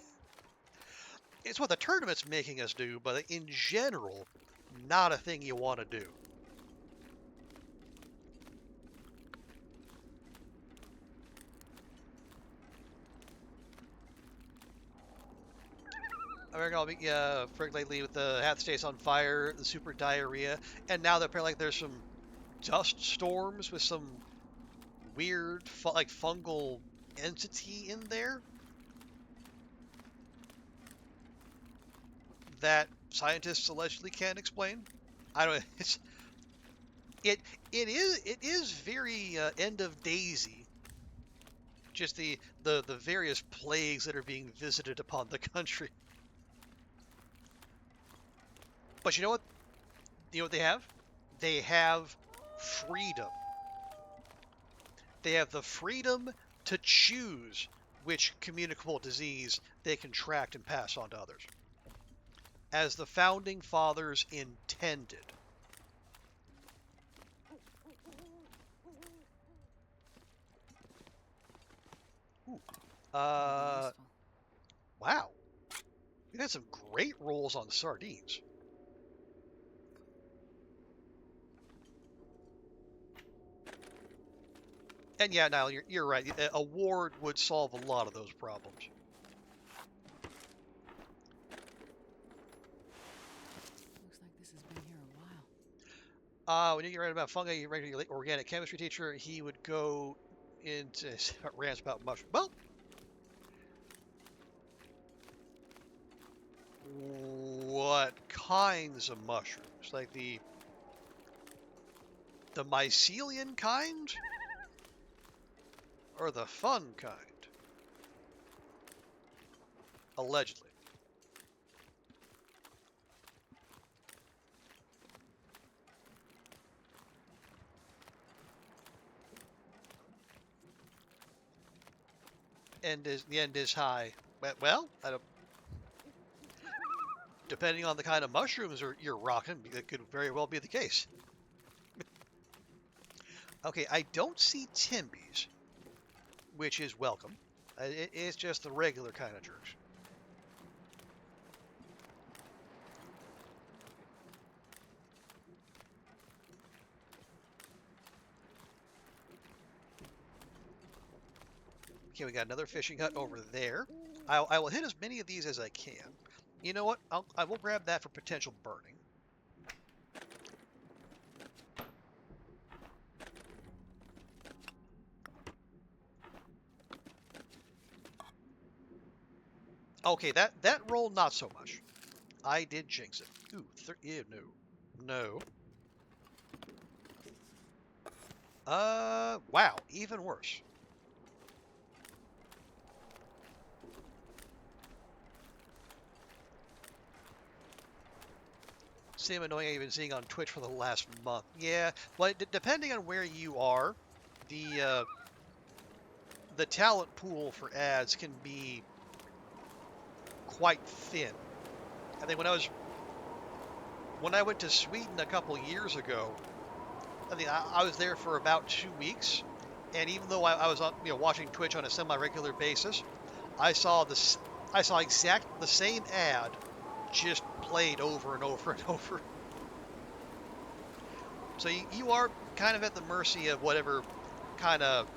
the tournament's making us do, but in general, not a thing you want to do. American Frick lately with the hat stays on fire, the super diarrhea, and now that apparently there's some dust storms with some weird fungal entity in there that scientists allegedly can't explain. I don't. It is very end of Daisy. Just the various plagues that are being visited upon the country. But you know what? You know what they have? They have freedom. They have the freedom to choose which communicable disease they contract and pass on to others, as the founding fathers intended. Ooh. Wow. We had some great rolls on sardines. And yeah, Niall, you're right. A ward would solve a lot of those problems. Looks like this has been here a while. When you get right about fungi, your regular organic chemistry teacher, he would go into rants about mushrooms. Well, what kinds of mushrooms? Like the mycelium kind? Or the fun kind? Allegedly. the end is high. Well, I don't, depending on the kind of mushrooms you're rocking, it could very well be the case. Okay, I don't see Timbies, which is welcome. It's just the regular kind of jerks. Okay, we got another fishing hut over there. I will hit as many of these as I can. You know what? I will grab that for potential burning. Okay, that roll not so much. I did jinx it. Ooh, ew, no. Wow, even worse. Same annoying I've been seeing on Twitch for the last month. Yeah, well, depending on where you are, the talent pool for ads can be quite thin. I think when I went to Sweden a couple years ago, I think I was there for about 2 weeks, and even though I was watching Twitch on a semi-regular basis, I saw exact the same ad just played over and over and over. So you are kind of at the mercy of whatever kind of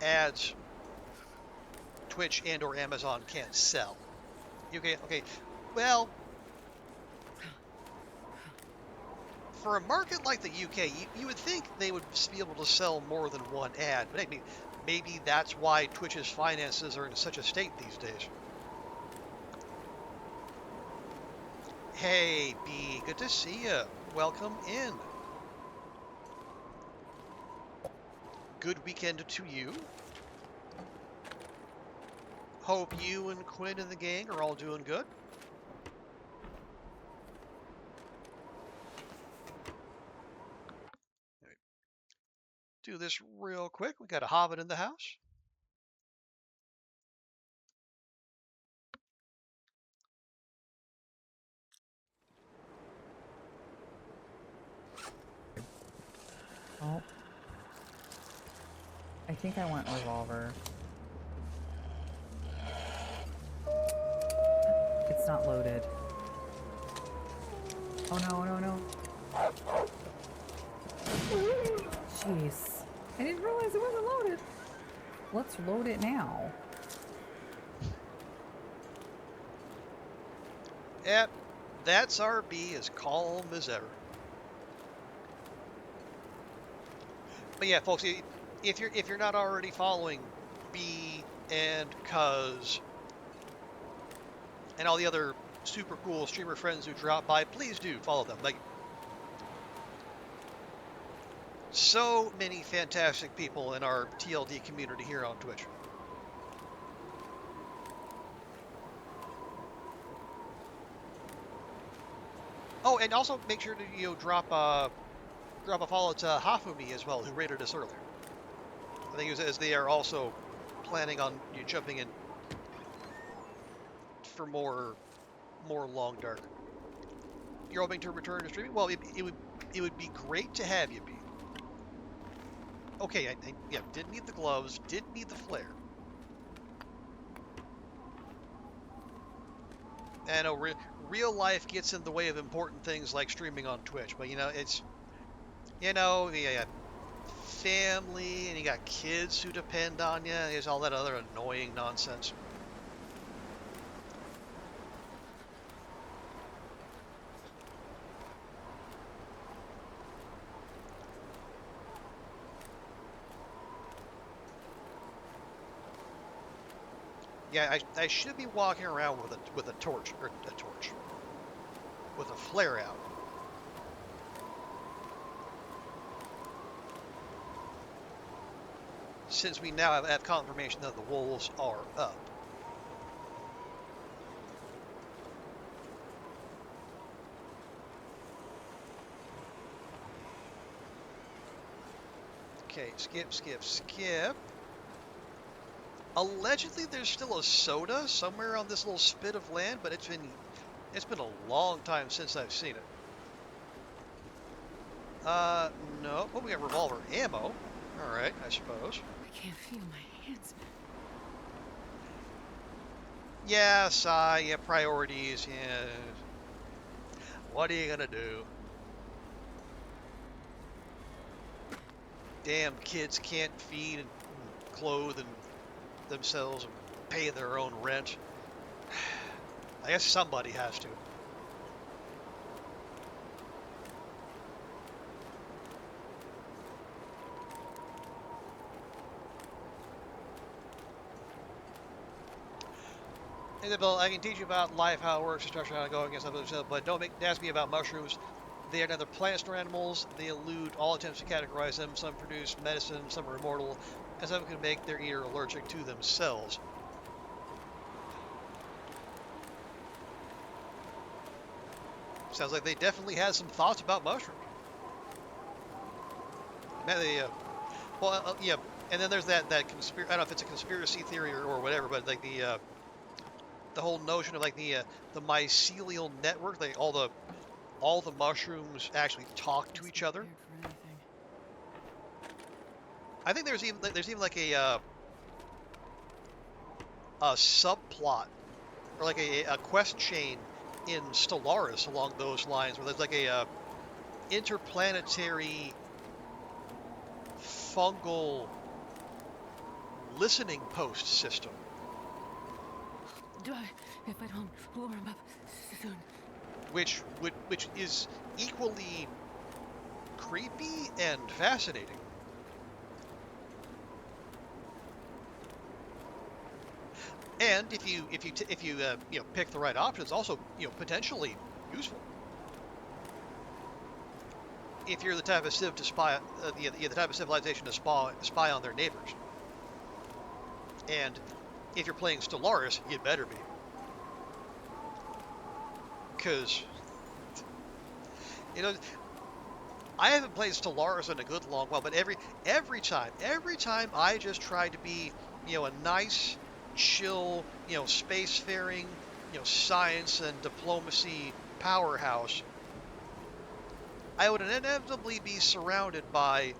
ads Twitch and or Amazon can't sell. Okay. Well, for a market like the UK, you would think they would be able to sell more than one ad, but maybe that's why Twitch's finances are in such a state these days. Hey, B, good to see you. Welcome in. Good weekend to you. Hope you and Quinn and the gang are all doing good. Do this real quick. We got a hobbit in the house. Oh. I think I want revolver. It's not loaded. Oh no. Jeez. I didn't realize it wasn't loaded. Let's load it now. Yep, that's our B, as calm as ever. But yeah, folks, if you're not already following B and Cuz and all the other super cool streamer friends who drop by, please do follow them. Like, so many fantastic people in our TLD community here on Twitch. Oh, and also make sure to drop a follow to Hafumi as well, who rated us earlier. I think it was as they are also planning on jumping in for more Long Dark. You're hoping to return to streaming? Well, it would be great to have you be. Okay, yeah, didn't need the gloves, didn't need the flare. I know real life gets in the way of important things like streaming on Twitch, but it's you got family and you got kids who depend on you. There's all that other annoying nonsense. Yeah, I should be walking around with a torch with a flare out. Since we now have confirmation that the wolves are up. Okay, skip. Allegedly, there's still a soda somewhere on this little spit of land, but it's been a long time since I've seen it. No. Oh, we got revolver ammo. All right, I suppose. I can't feel my hands. Yeah, yeah, priorities. Yeah. What are you gonna do? Damn kids can't feed and clothe and themselves and pay their own rent. I guess somebody has to. Isabel, I can teach you about life, how it works, structure, how to go against others, but don't ask me about mushrooms. They are neither plants nor animals. They elude all attempts to categorize them. Some produce medicine, some are immortal, and some can make their eater allergic to themselves. Sounds like they definitely had some thoughts about mushrooms. Man, yeah, and then there's that conspiracy. I don't know if it's a conspiracy theory or whatever, but like the whole notion of like the mycelial network, like all the mushrooms actually talk to each other. I think there's even like a subplot or like a quest chain in Stellaris along those lines, where there's like a interplanetary fungal listening post system. Die if I don't warm up soon. Which is equally creepy and fascinating. And if you pick the right options, also potentially useful. If you're the type of civ to spy, the type of civilization to spy on their neighbors, and if you're playing Stellaris, you better be, because I haven't played Stellaris in a good long while, but every time I just try to be a nice, chill, spacefaring, science and diplomacy powerhouse, I would inevitably be surrounded by,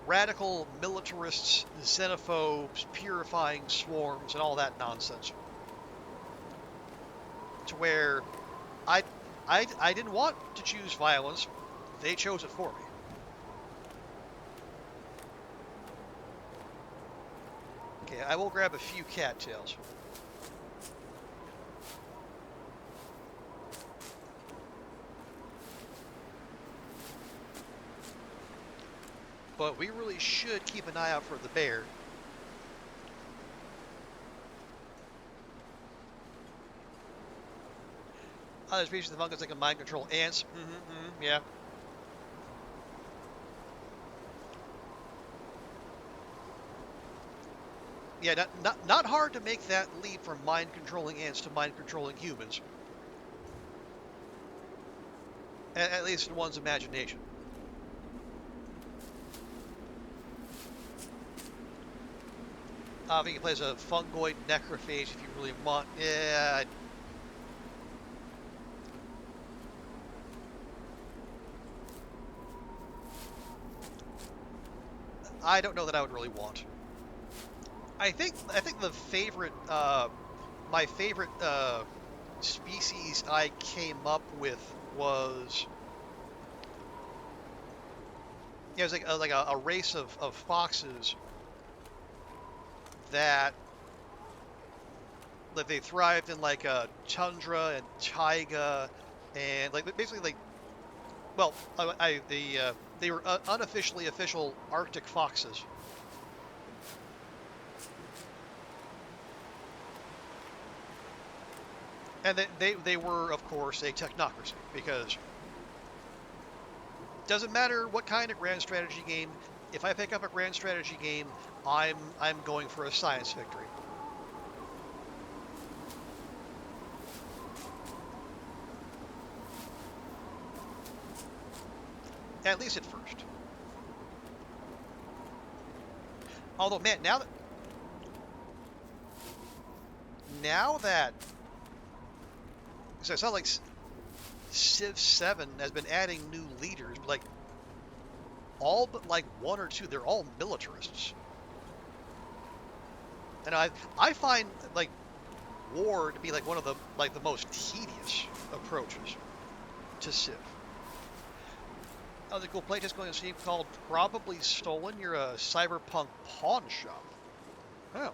radical militarists, xenophobes, purifying swarms, and all that nonsense. To where I didn't want to choose violence, they chose it for me. Okay, I will grab a few cattails. But we really should keep an eye out for the bear. Other species of fungus that can mind control ants. Yeah. Yeah, not hard to make that leap from mind controlling ants to mind controlling humans. At least in one's imagination. I think he plays a fungoid necrophage if you really want. Yeah. I don't know that I would really want. I think the favorite, my favorite species I came up with was, it was like a race of foxes that they thrived in like tundra and taiga, and like basically like, well, they were unofficially official Arctic foxes. And they were, of course, a technocracy, because doesn't matter what kind of grand strategy game, if I pick up a grand strategy game, I'm going for a science victory. At least at first. Although, man, now that so it's not like Civ 7 has been adding new leaders, like all but like one or two, they're all militarists. And I find like war to be like one of the most tedious approaches to Civ. Other cool playtest going to see called Probably Stolen. You're a cyberpunk pawn shop. Oh.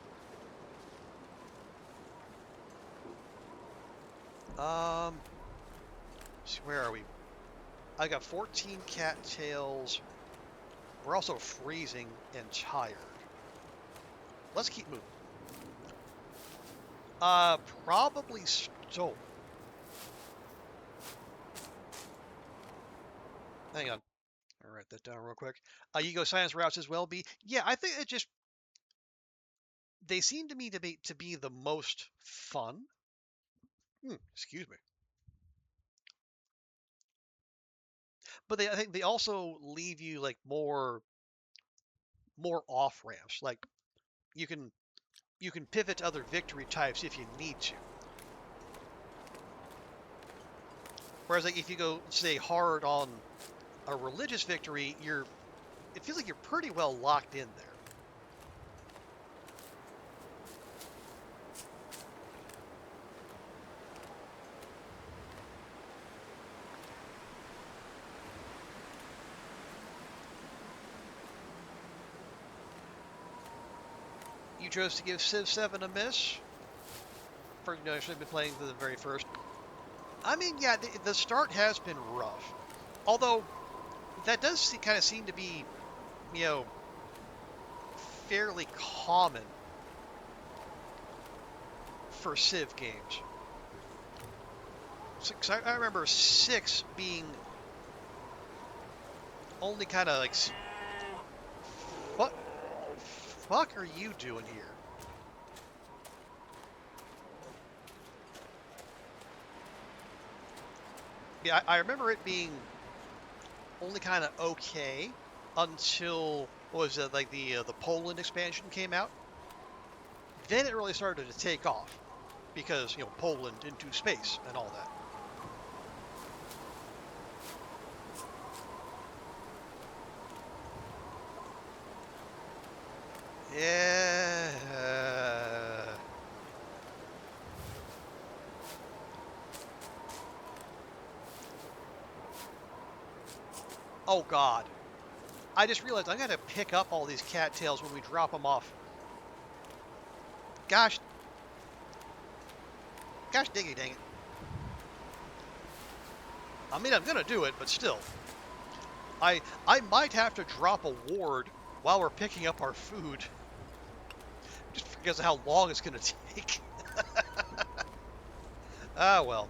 See, where are we? I got 14 cattails. We're also freezing and tired. Let's keep moving. Probably stolen. Hang on. I'll write that down real quick. You go science routes as well, B. Yeah, I think it just they seem to me to be the most fun. Excuse me. But I think they also leave you like more off ramps. Like you can pivot to other victory types if you need to. Whereas like if you go say hard on a religious victory, it feels like you're pretty well locked in there. You chose to give Civ 7 a miss. I should have been playing the very first. I mean, yeah, the start has been rough. Although, that does kind of seem to be, fairly common for Civ games. So I remember 6 being only kind of like, what fuck are you doing here? Yeah, I remember it being only kind of okay until what was it, like the Poland expansion came out. Then it really started to take off because Poland into space and all that. Yeah. Oh God. I just realized I'm gonna pick up all these cattails when we drop them off. Gosh diggy dang it. I mean, I'm gonna do it, but still. I might have to drop a ward while we're picking up our food. Just because of how long it's gonna take. Ah, well.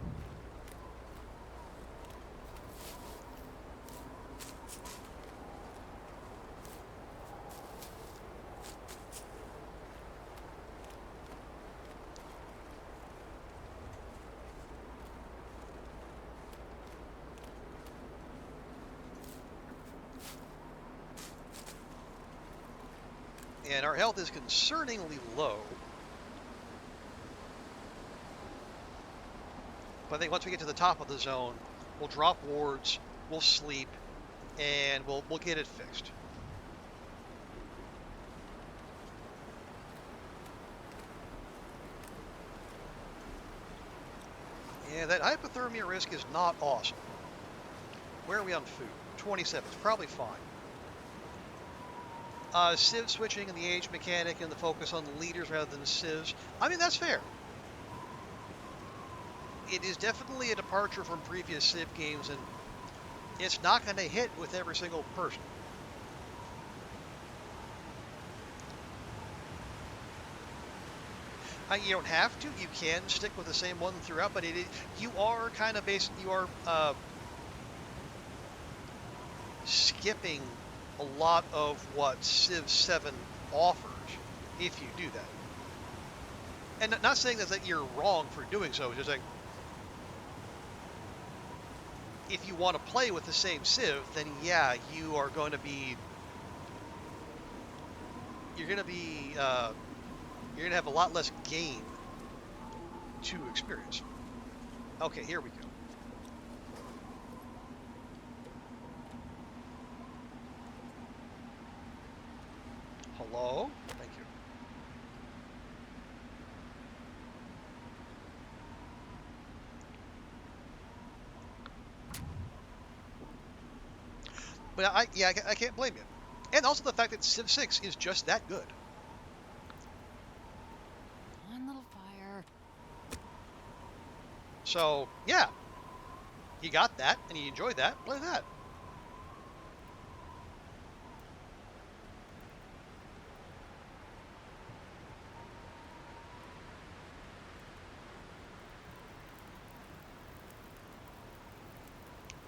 And our health is concerningly low. But I think once we get to the top of the zone, we'll drop wards, we'll sleep, and we'll get it fixed. Yeah, that hypothermia risk is not awesome. Where are we on food? 27. It's probably fine. Civ switching and the age mechanic and the focus on the leaders rather than civs. I mean, that's fair. It is definitely a departure from previous Civ games, and it's not going to hit with every single person. You don't have to. You can stick with the same one throughout, but you are kind of skipping a lot of what Civ 7 offers if you do that. And not saying that you're wrong for doing so, it's just like, if you want to play with the same Civ, then yeah, you are going to be you're gonna be you're gonna have a lot less game to experience. Okay, here we go. Hello? Thank you. But I can't blame you. And also the fact that Civ 6 is just that good. One little fire. So, yeah, you got that and you enjoyed that. Play that.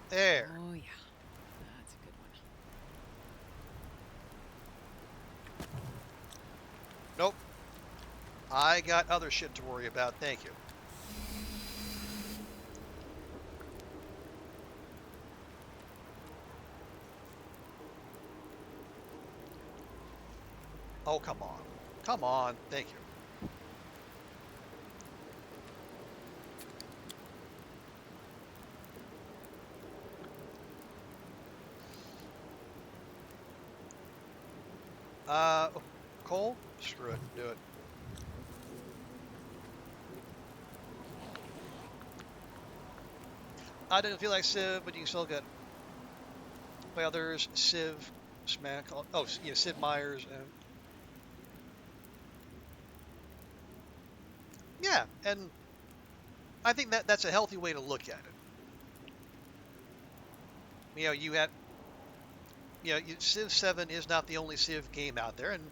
There. Oh yeah, that's a good one. Nope. I got other shit to worry about. Thank you. Oh, come on. Come on. Thank you. Oh, Cole? Screw it. Do it. I didn't feel like Civ, but you can still get by others. Civ, Smack. Oh, yeah, Sid Meier's. And yeah, and I think that's a healthy way to look at it. You know, Civ 7 is not the only Civ game out there, and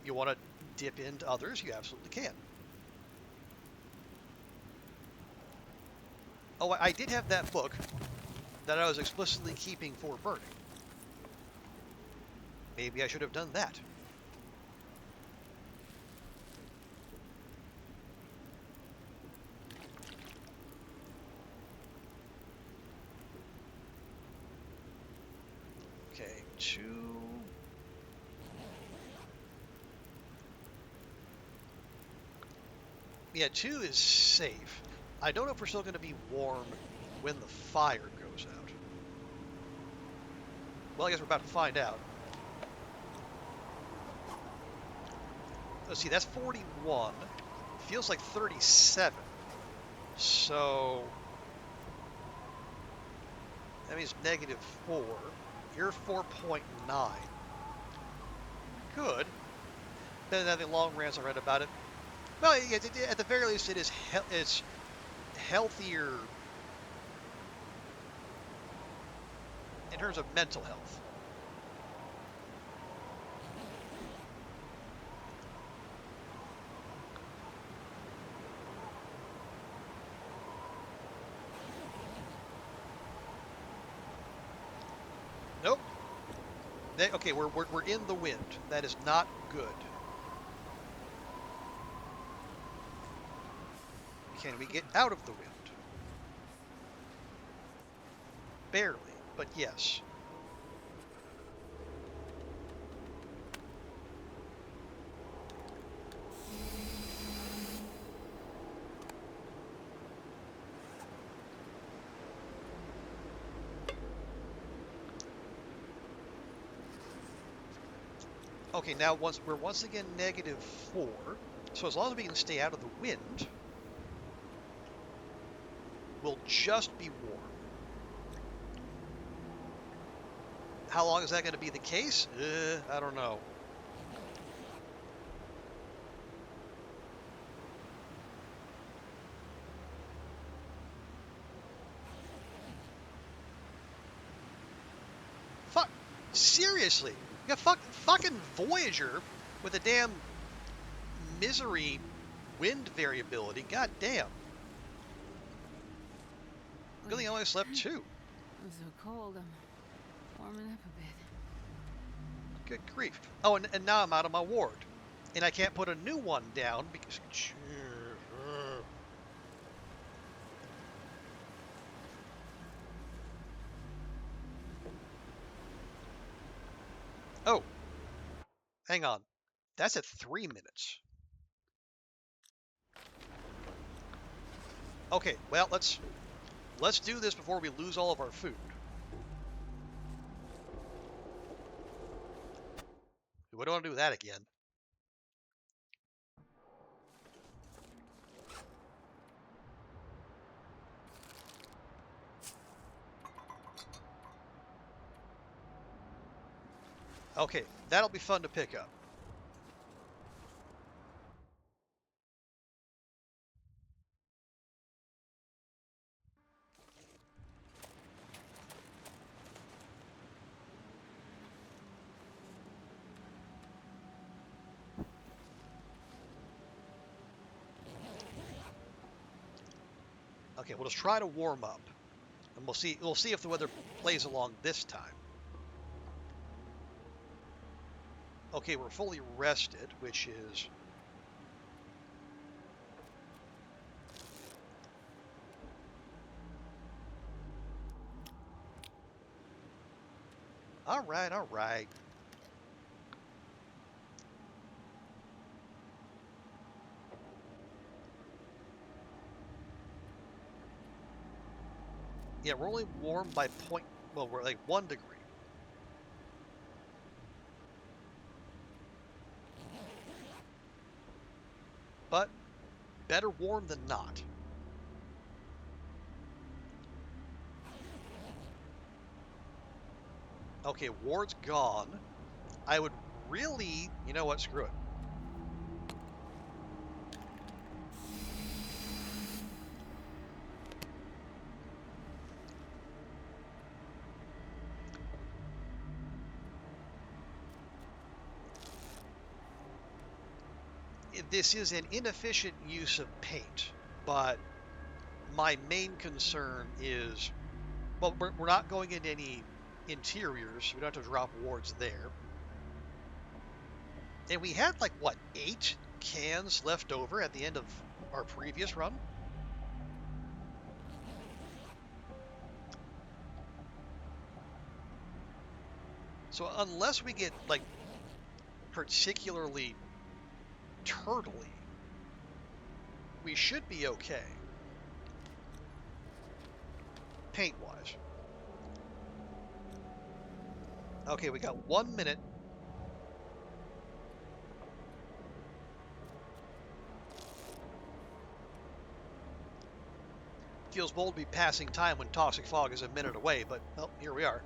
you want to dip into others, you absolutely can. Oh, I did have that book that I was explicitly keeping for burning. Maybe I should have done that. Okay, 2. Yeah, 2 is safe. I don't know if we're still going to be warm when the fire goes out. Well, I guess we're about to find out. Let's see, that's 41. Feels like 37. So that means -4. You're 4.9. Good. Better than the long rants I read about it. Well, at the very least, it's healthier in terms of mental health. Nope. Okay, we're in the wind. That is not good. Can we get out of the wind? Barely, but yes. Okay, now we're once again -4. So as long as we can stay out of the wind, we'll just be warm. How long is that going to be the case? I don't know. Fuck. Seriously. You got fucking Voyager with a damn misery wind variability. God damn. Really only slept 2. I'm so cold. I'm warming up a bit. Good grief. Oh, and now I'm out of my ward. And I can't put a new one down because... Oh. Hang on. That's at 3 minutes. Okay, well, let's do this before we lose all of our food. We don't want to do that again. Okay, that'll be fun to pick up. Okay, we'll just try to warm up, and we'll see if the weather plays along this time. Okay, we're fully rested, which is all right, all right. Yeah, we're only warm by well, we're like 1 degree. But better warm than not. Okay, Ward's gone. I would really, you know what, screw it. This is an inefficient use of paint, but my main concern is, well, we're not going into any interiors. We don't have to drop wards there. And we had like, what, 8 cans left over at the end of our previous run? So unless we get, like, particularly turtly, we should be okay. Paint-wise. Okay, we got 1 minute. Feels bold to be passing time when Toxic Fog is a minute away, but, well, here we are.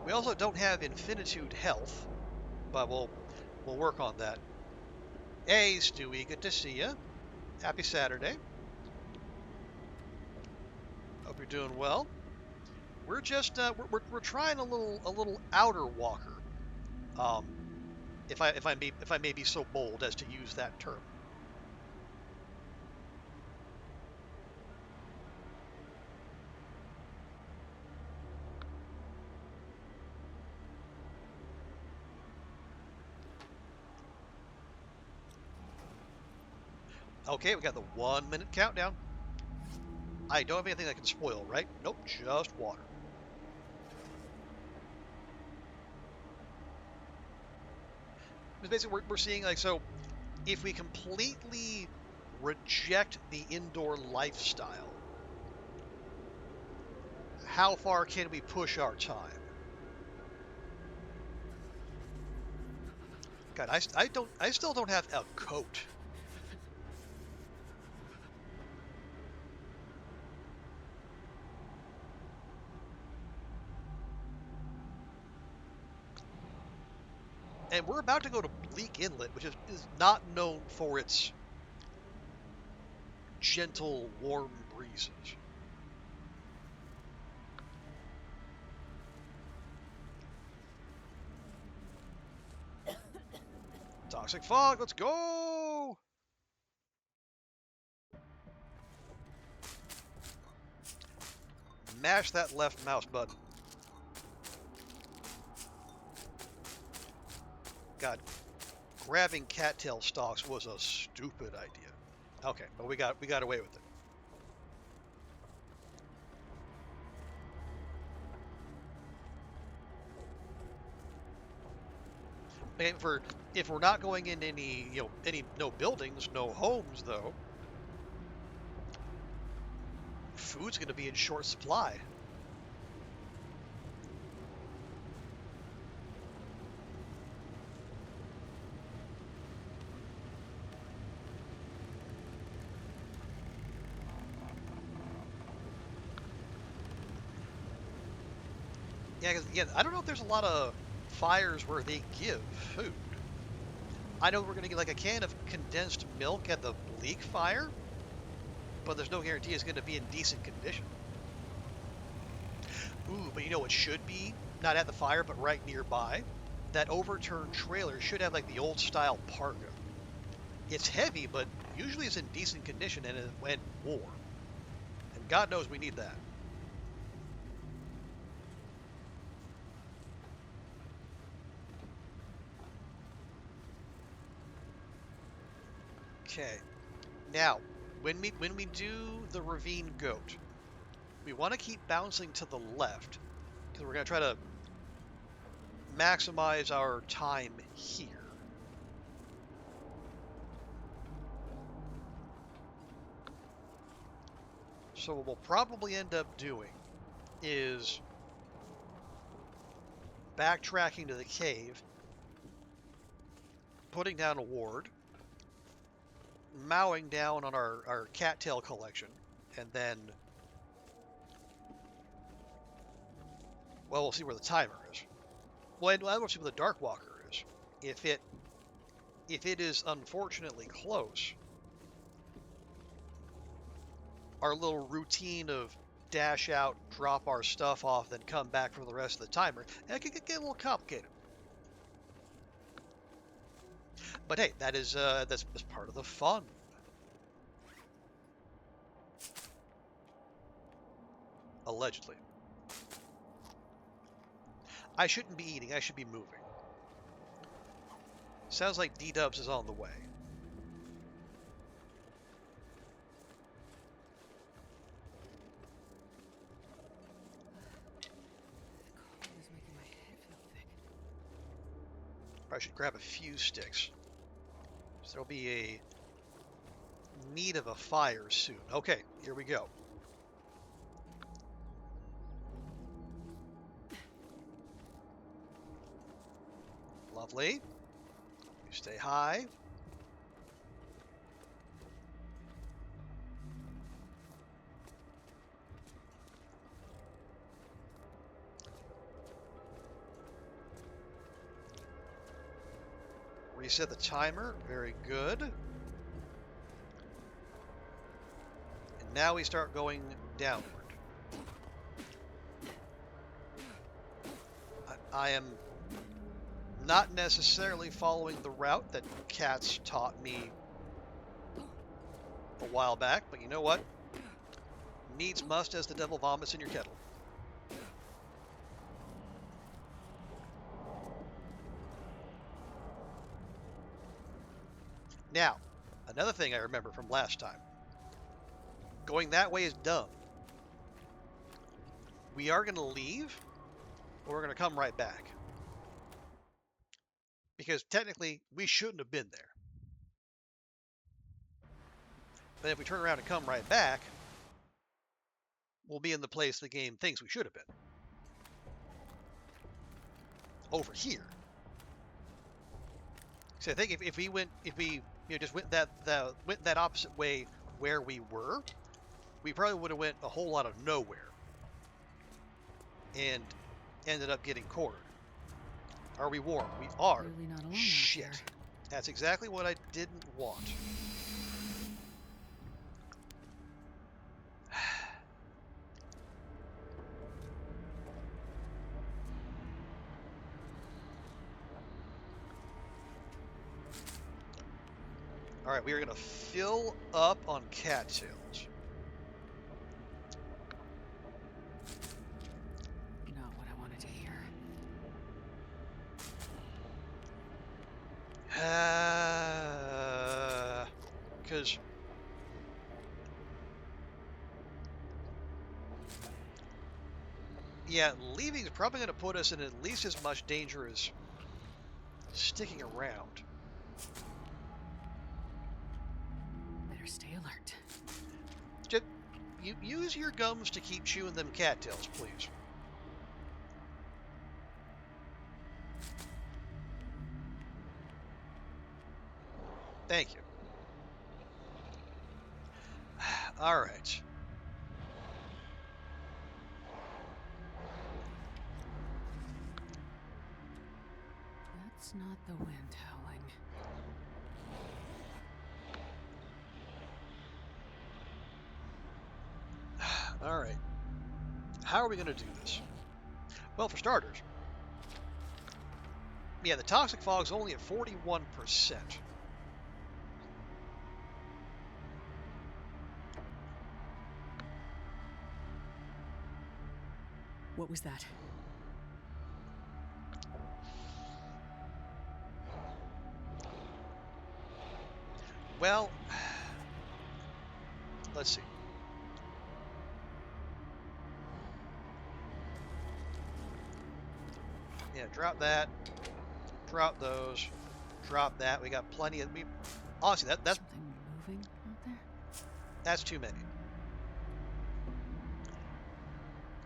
We also don't have Infinitude health, but we'll work on that. Hey, Stewie, good to see you. Happy Saturday. Hope you're doing well. We're just we're trying a little outer walker. If I may be so bold as to use that term. Okay, we got the 1 minute countdown. I don't have anything that can spoil, right? Nope, just water. Because basically we're seeing, like, so if we completely reject the indoor lifestyle, how far can we push our time? God, I still don't have a coat. And we're about to go to Bleak Inlet, which is not known for its gentle, warm breezes. Toxic Fog, let's go! Mash that left mouse button. God, grabbing cattail stalks was a stupid idea. Okay, but we got away with it. And for if we're not going into any, no buildings, no homes, though, food's going to be in short supply. Yeah, 'cause, again, I don't know if there's a lot of fires where they give food. I know we're going to get like a can of condensed milk at the bleak fire, but there's no guarantee it's going to be in decent condition. Ooh, but you know what should be? Not at the fire, but right nearby. That overturned trailer should have like the old style parka. It's heavy, but usually it's in decent condition and warm. And God knows we need that. Okay. Now, when we do the ravine goat, we want to keep bouncing to the left because we're going to try to maximize our time here. So what we'll probably end up doing is backtracking to the cave, putting down a ward, mowing down on our cattail collection, and then, well, we'll see where the timer is. Well, and we'll see where the Darkwalker is. If it is unfortunately close, our little routine of dash out, drop our stuff off, then come back for the rest of the timer, and it could get a little complicated. But hey, that's part of the fun. Allegedly. I shouldn't be eating, I should be moving. Sounds like D-Dubs is on the way. Cold is making my head feel thick. I should grab a few sticks. So there'll be a need of a fire soon. Okay, here we go. Lovely. You stay high. Reset the timer. Very good. And now we start going downward. I am not necessarily following the route that cats taught me a while back, but you know what? Needs must as the devil vomits in your kettle. Now, another thing I remember from last time. Going that way is dumb. We are going to leave, but we're going to come right back. Because technically, we shouldn't have been there. But if we turn around and come right back, we'll be in the place the game thinks we should have been. Over here. So I think if we just went that opposite way where we were, we probably would have went a whole lot of nowhere and ended up getting cornered. Are we warm? We are. Clearly not alone out Shit. there. That's exactly what I didn't want. All right, we are going to fill up on cattails. Not what I wanted to hear. Because yeah, leaving is probably going to put us in at least as much danger as sticking around. Better stay alert. Just you use your gums to keep chewing them cattails, please. Thank you. All right. That's not the wind howling. All right. How are we going to do this? Well, for starters, yeah, the toxic fog's only at 41%. What was that? Well, let's see. Yeah, drop that. Drop those. Drop that. We got plenty of. Honestly, that's Something moving out there? that's too many.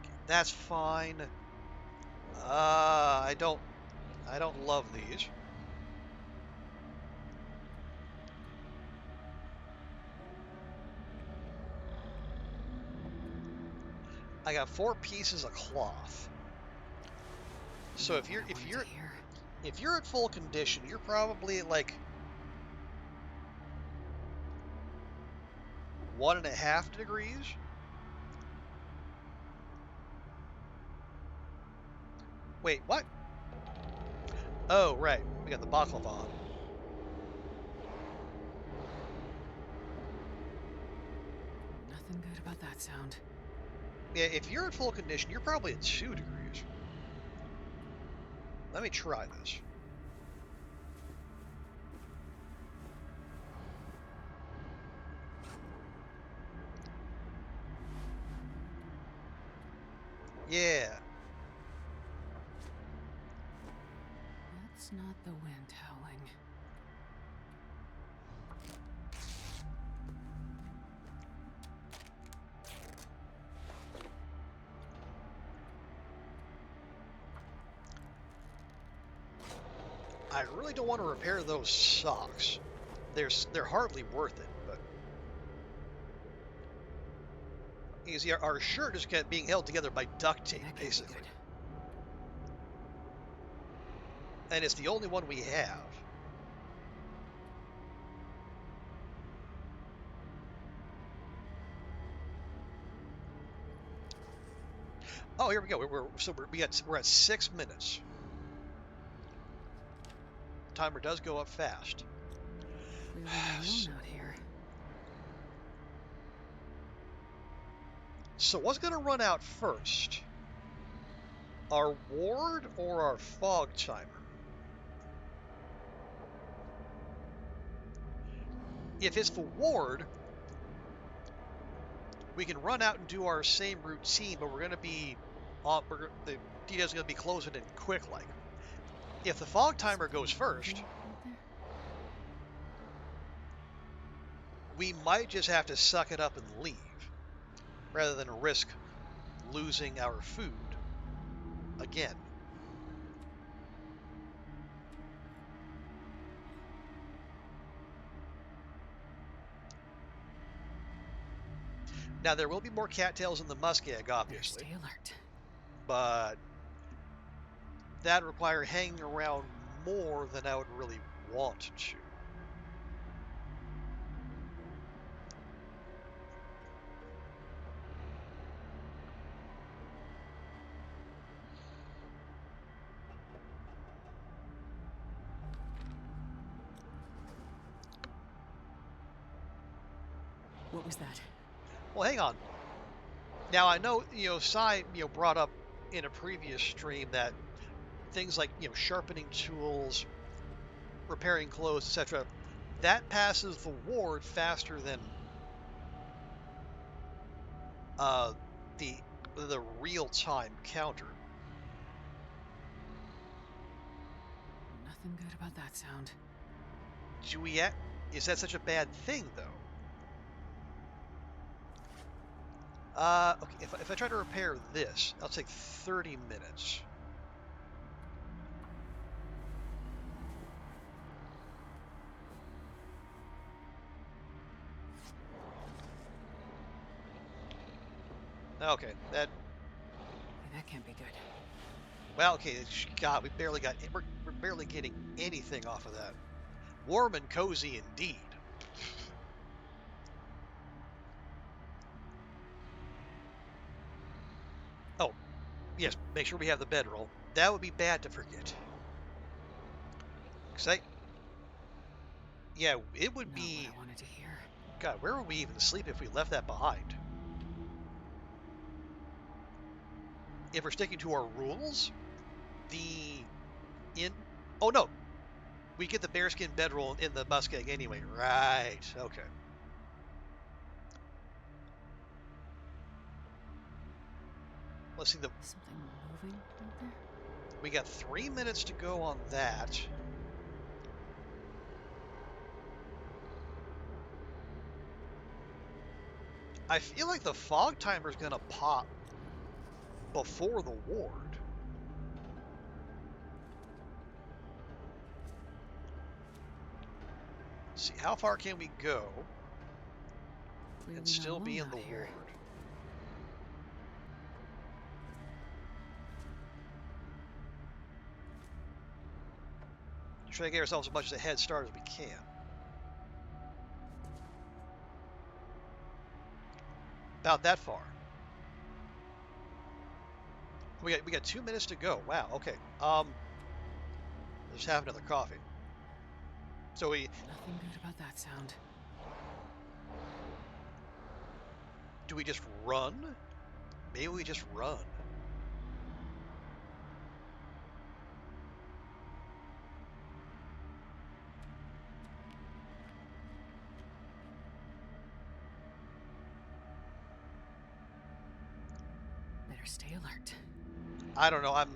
Okay, that's fine. I don't love these. I got 4 pieces of cloth. So Not what I wanted to hear. if you're at full condition, you're probably at like 1.5 degrees. Wait, what? Oh, right. We got the baklava. Nothing good about that sound. Yeah, if you're at full condition, you're probably at 2 degrees. Let me try this. Yeah. That's not the wind howling. I really don't want to repair those socks. They're hardly worth it, but you see, our shirt is being held together by duct tape, That can't be basically, good. and it's the only one we have. Oh, here we go. We're at 6 minutes. Timer does go up fast. Clearly not alone out here. So what's going to run out first? Our ward or our fog timer? If it's the ward, we can run out and do our same routine, but we're going to be the details going to be closing in quick like. If the fog timer goes first, Out there? we might just have to suck it up and leave, rather than risk losing our food again. Now, there will be more cattails in the muskeg, Better obviously, stay alert. but that require hanging around more than I would really want to. What was that? Well, hang on. Now, I know, Sai, brought up in a previous stream that things like, sharpening tools, repairing clothes, etc., that passes the ward faster than uh, the real-time counter. Nothing good about that sound. Is that such a bad thing, though? Okay, if I try to repair this, I'll take 30 minutes. Okay, Hey, that can't be good. well, okay, God, we're barely getting anything off of that. Warm and cozy indeed. Oh, yes, make sure we have the bedroll. That would be bad to forget. Yeah, it would Not be, what I wanted to hear. God, where would we even sleep if we left that behind? If we're sticking to our rules, oh no, we get the bearskin bedroll in the muskeg anyway, right, okay. Let's see, Something moving out there? we got 3 minutes to go on that. I feel like the fog timer's gonna pop before the ward. Let's see, how far can we go Clearly and not still be in alone the out here. ward? Try to get ourselves as much of a head start as we can. About that far. We got 2 minutes to go. Wow. Okay. Let's have another coffee. So Nothing good about that sound. do we just run? Maybe we just run. Better stay alert. I don't know. I'm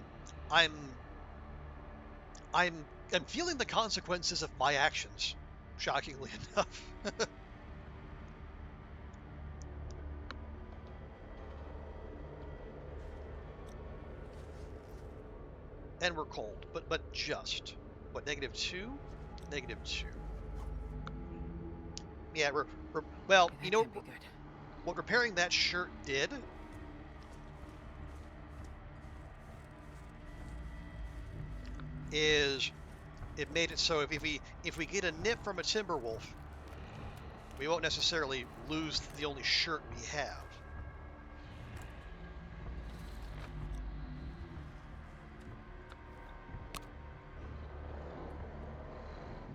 I'm feeling the consequences of my actions. Shockingly enough. And we're cold, but just. What, -2? -2. Yeah, well, Okay, you that know can't be good. what repairing that shirt did? Is it made it so if we get a nip from a timber wolf, we won't necessarily lose the only shirt we have.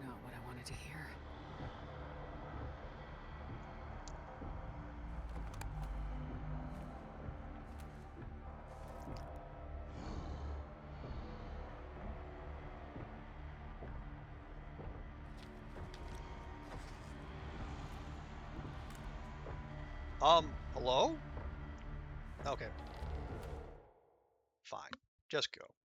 Not what I wanted to hear. Hello? Okay. Fine. Just go.